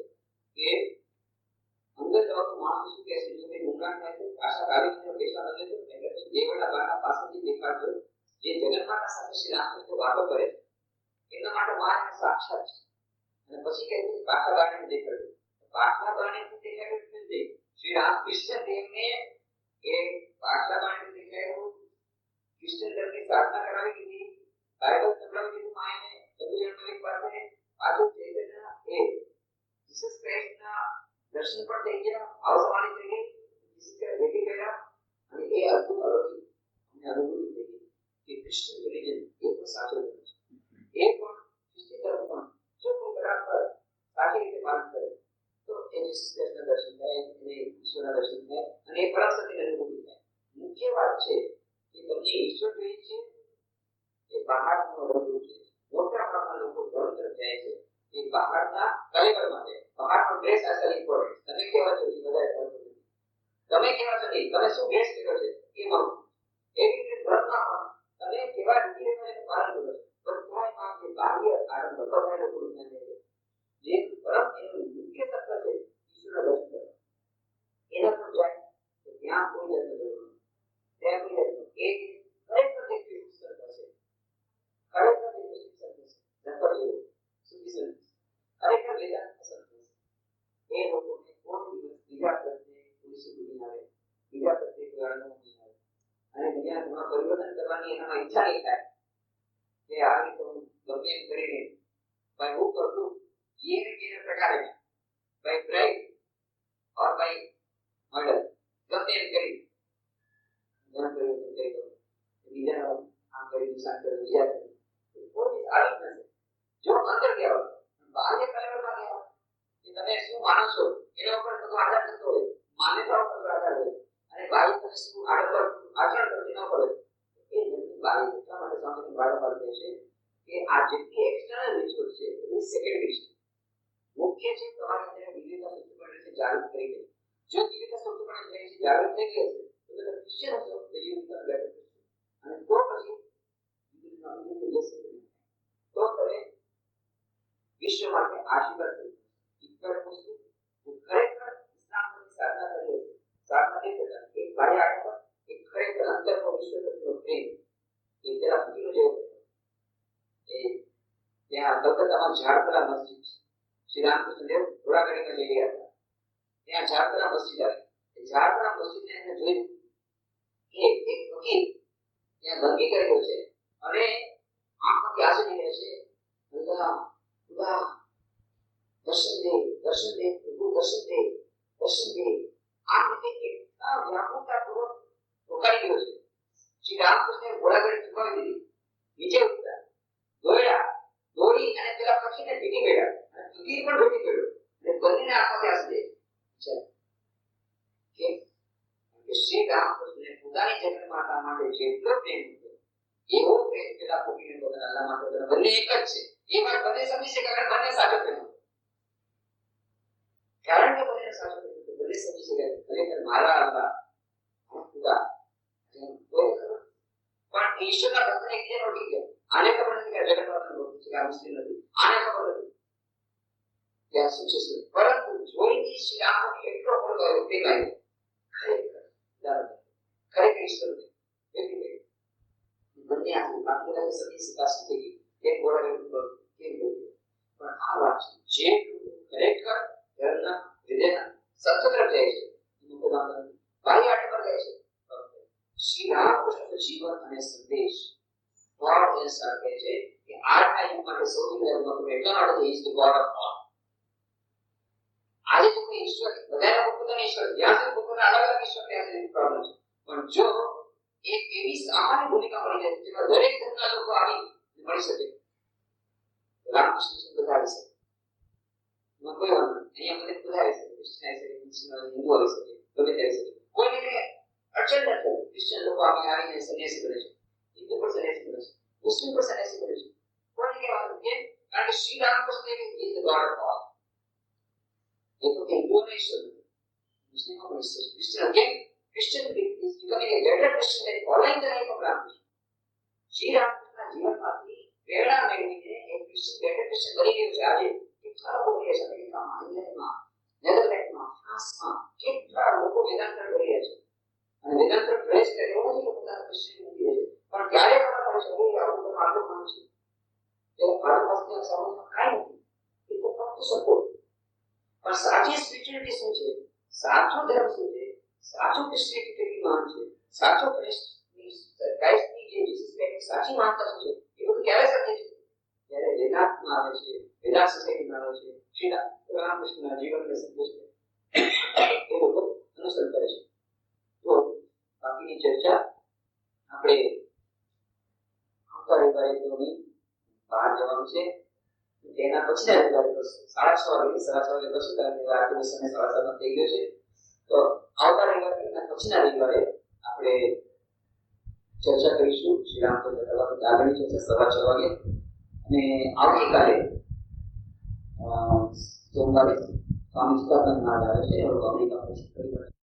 કે અંદર જવાનું માણસ શું કહે છે, જો કંઈ ગુમરાહ થાય તો પાછા કાઢીને પૈસા ન લેતો, એટલે પછી દેવળના બારના પાસેથી દેખાડજો. જે જગન્માતા સાથે શ્રી રામકૃષ્ણ વાતો કરે એના માટે મહારાજ સાક્ષાત છે. અને પછી કહે છે પાછા બારણે દેખાડજો. પાછા બારણેથી દેખાડ્યું નથી, શ્રી રામકૃષ્ણ દેવને એ પાછા બારણે દેખાડ્યું. કૃષ્ણ દેવની સાધના કરાવી દીધી, બાઇબલ સંભળાવી દીધું માયને, બધું એક પાસે પાછું ચૈતન્ય એ જીસસ ક્રાઇસ્ટના દર્શન પણ થઈ ગયા, આવસવાની થઈ ગઈ, જીસસ ક્રાઇસ્ટ ભેટી ગયા. અને એ અદ્ભુત અલૌકિક અમને અનુભૂતિ થઈ ગઈ કે ક્રિશ્ચિયન રિલિજન એ પણ સાચો ધર્મ છે. એ પણ ખ્રિસ્તી ધર્મ પણ જો કોઈ બરાબર સાચી રીતે પાલન કરે તો એ જીસસ ક્રાઇસ્ટના દર્શન થાય, એને ઈશ્વરના દર્શન થાય અને એ પરમ સત્યની અનુભૂતિ થાય. મુખ્ય વાત છે કે તમને ઈશ્વર જોઈએ છે એ બહારનો રંગ છે. મોટા પ્રમાણમાં લોકો ધર્મ તરફ જાય છે એ બહારના કલેવર માટે, બહારનો ડ્રેસ અસલ ઇમ્પોર્ટન્ટ. તમે કેવા છો એ બધા ધર્મ, તમે કેવા છો નહીં, તમે શું ડ્રેસ પહેરો છે એ મહત્વ. એવી રીતે ધર્મમાં પણ તમે કેવા રીતિ રિવાજનું પાલન કરો છો, બધામાં જે બાહ્ય આનંદ બધાને લોકો ધ્યાન દે છે. જે પરમ એનું મુખ્ય તત્વ છે ઈશ્વરના દર્શન કરવા, એના પર જાય તો ત્યાં કોઈ જાતનો જરૂર નથી. ત્યાં કોઈ જાતનો એ ખરેખર જે ક્રિશ્ચન થશે, ખરેખર જે ક્રિશ્ચન થશે, નકર જેવું સુફિઝમ ખરેખર વેદાંત પસંદ થશે. એ લોકોને કોઈ દિવસ બીજા પ્રત્યે કોઈ સુખ નહીં આવે, બીજા પ્રત્યે કોઈ અણગમો નહીં આવે, અને બીજા ઘણા પરિવર્તન કરવાની એનામાં ઈચ્છા નહીં થાય કે આ રીતે હું ગમે એમ કરીને ભાઈ હું કરું ये किस प्रकार है भाई ब्राइड और भाई मर्डर गमे एम કરી ઘણા પરિવર્તન કરી દો, બીજા આમ કરી નુકસાન કરે, બીજા કોઈ આળસ નથી. જો અંદર ગયા હોય, બાહ્ય કલેવરમાં ગયા હોય કે તમે શું માનો છો એના ઉપર બધો આધાર થતો હોય, માન્યતાઓ પર આધાર હોય, અને બાહ્ય તમે શું આચરણ કરો એના પર એ જલ્દી બાહ્ય. એટલા માટે સ્વામી વારંવાર કહે છે કે આ જેટલી એક્સટર્નલ રિચ્યુઅલ છે એ સેકન્ડરી છે. મુખ્ય છે તમારી અંદર દિવ્યતા શક્તિપણે છે જાગૃત કરી દે. જો દિવ્યતા શક્તિપણે જાય છે જાગૃત થઈ ગઈ હશે તો તમે ક્રિશ્ચિયન હશો તો દિવ્યતા બેઠો થશે, અને તો પછી દિવ્યતા લેશે તો તમે વિશ્વ માટે આશીર્વાદ થઈ ઈશ્વર મુસ્લિમ ખરેખર ઇસ્લામની સાધના કરી હશે. સાધના એ પ્રકાર એક બાહ્ય આત્મા, એક ખરેખર અંતરનો વિશ્વ પ્રત્યેનો પ્રેમ, એ તેના પતિનો જેવો એ ત્યાં કલકત્તામાં ઝાડપરા મસ્જિદ છે. શ્રી રામકૃષ્ણ દેવ થોડા ઘડીમાં જઈ ગયા હતા, ત્યાં ઝાડપરા મસ્જિદ આવી. ઝાડપરા મસ્જિદને એમને જોયું કે એક ફકીર ત્યાં બંદી કરેલો છે અને આંખમાંથી આંસુ નીકળે છે. અલ્લાહ ખુદા દર્શન દે, દર્શન દે, પ્રભુ દર્શન દે, દર્શન દે. આ રીતે કેટલા વ્યાકુળતાપૂર્વક પોકારી ગયો છે. શ્રી રામકૃષ્ણે ઘોડા ગાડી ચૂકવી દીધી, નીચે ઉતર્યા, દોડ્યા, દોડી અને પેલા પક્ષીને ભેટી ગયા, અને ફકીર પણ ભેટી ગયો, અને બંનેને આંખમાંથી આંસુ દે છે. કે શ્રી રામકૃષ્ણને પોતાની જગત માતા માટે જેટલો પ્રેમ હતો એવો પ્રેમ પેલા ફકીરને પોતાના અલ્લાહ માટે હતો. બંને એક જ છે. એ વાત બંને સમજી શકે કારણ બંને સાચો પ્રેમ હતો. કારણ કે બંને સાચો પ્રેમ હતો, બંને સમજી શકે ખરેખર મારા અલ્લાહ ખુદા પણ ઈશ્વરના ભક્તને કે ઓળખી ગયો. આને ખબર નથી કે જગત માતાનો ભક્ત છે કે આ મુસ્લિમ નથી, આને ખબર નથી કે આ શું છે. પરંતુ જોઈની શ્રી રામનો એટલો બધો પ્રેમ આવ્યો ખરેખર ઈશ્વર એટલે બંને આખું બાકી સતી સિકાસ થઈ ગઈ. એક ઘોડા કેમ ગયું પણ આ વાત છે જે ખરેખર ધર્મના હૃદયના સત્ય તરફ જાય છે બાહ્ય આટ પર જાય છે. શ્રી રામકૃષ્ણનું જીવન અને સંદેશ ગોડ એ સાથે છે કે આજના યુગ માટે સૌથી પહેલો મહત્વ એટલા માટે છે is the God of all. આજે તો ઈશ્વર બધાના પોતાના ઈશ્વર, જ્યાં સુધી પોતાના અલગ અલગ ઈશ્વર ત્યાં સુધી પ્રોબ્લેમ છે. પણ જો એક એવી સામાન્ય ભૂમિકા મળી જાય જેમાં દરેક ધર્મના લોકો આવી મળી શકે, રામકૃષ્ણ બતાવી શકે, એમાં કોઈ વાંધો નહીં. અહીંયા મને બતાવી શકે, ક્રિશ્ચન આવી શકે, મુસ્લિમ હિન્દુ આવી શકે, ગમે તે આવી શકે, કોઈને અડચણ નથી. ક્રિશ્ચન લોકો આવીને સન્યાસી કરે છે, હિન્દુ પણ સન્યાસી કરે છે, મુસ્લિમ પણ સન્યાસી કરે છે, કોઈને કઈ વાંધો કેમ? કારણ કે Shri Ramakrishna is the God of all. એ તો હિન્દુઓનો ઈશ્વર નથી, મુસ્લિમો પણ ઈશ્વર, ક્રિશ્ચન કેમ? Christian is becoming a better Christian by following the life of Ramakrishna. Shri રામકૃષ્ણના જીવનમાંથી પ્રેરણા મેળવીને એક ક્રિશ્ચન બેટર ક્રિશ્ચન બની ગયું છે. આજે કેટલા લોકો છે અમેરિકામાં, ઇંગ્લેન્ડમાં, નેધરલેન્ડમાં, ફ્રાન્સમાં કેટલા લોકો વેદાંતર કરી રહ્યા છે. અને વેદાંતર પ્રવેશ કરે એવો નથી કે પોતાના ક્રિશ્ચન મૂકી છે, પણ ત્યારે ખબર પડે છે કે આવું તો આટલું કામ છે. એટલે ભારત પાસેના સમૂહમાં કાંઈ નથી, એ તો ફક્ત સપોર્ટ. પણ સાચી સ્પિરિચ્યુઆલિટી શું છે, સાચો ધર્મ શું છે, સાચું ક્રિશ્ચિયાનિટી કેટલી મહાન છે, સાચો ક્રાઇસ્ટની જે જીસસ ક્રાઇસ્ટની સાચી મહાનતા શું છે, એ બધું ક્યારે સમજે છે? જ્યારે વેદાંતમાં આવે છે, વેદાંત સોસાયટીમાં આવે છે, શ્રી રામકૃષ્ણના જીવનને સમજે છે, એ લોકો અનુસરણ કરે છે. તો બાકીની ચર્ચા આપણે આવતા રવિવારે બહાર જવાનું છે, તેના પછીના રવિવારે કરશું. 6:30 વાગે કરશું, કારણ કે આરતીનો સમય 7:30 થઈ ગયો છે. તો આવતા રવિવારે પછીના રવિવારે આપણે ચર્ચા કરીશું શ્રી રામચંદ્ર બાબતે. આગળની ચર્ચા 6:30 વાગે. અને આવતીકાલે સોમવારે સ્વામી ચિત્તાનંદ મહારાજ આવે છે. અમેરિકા પછી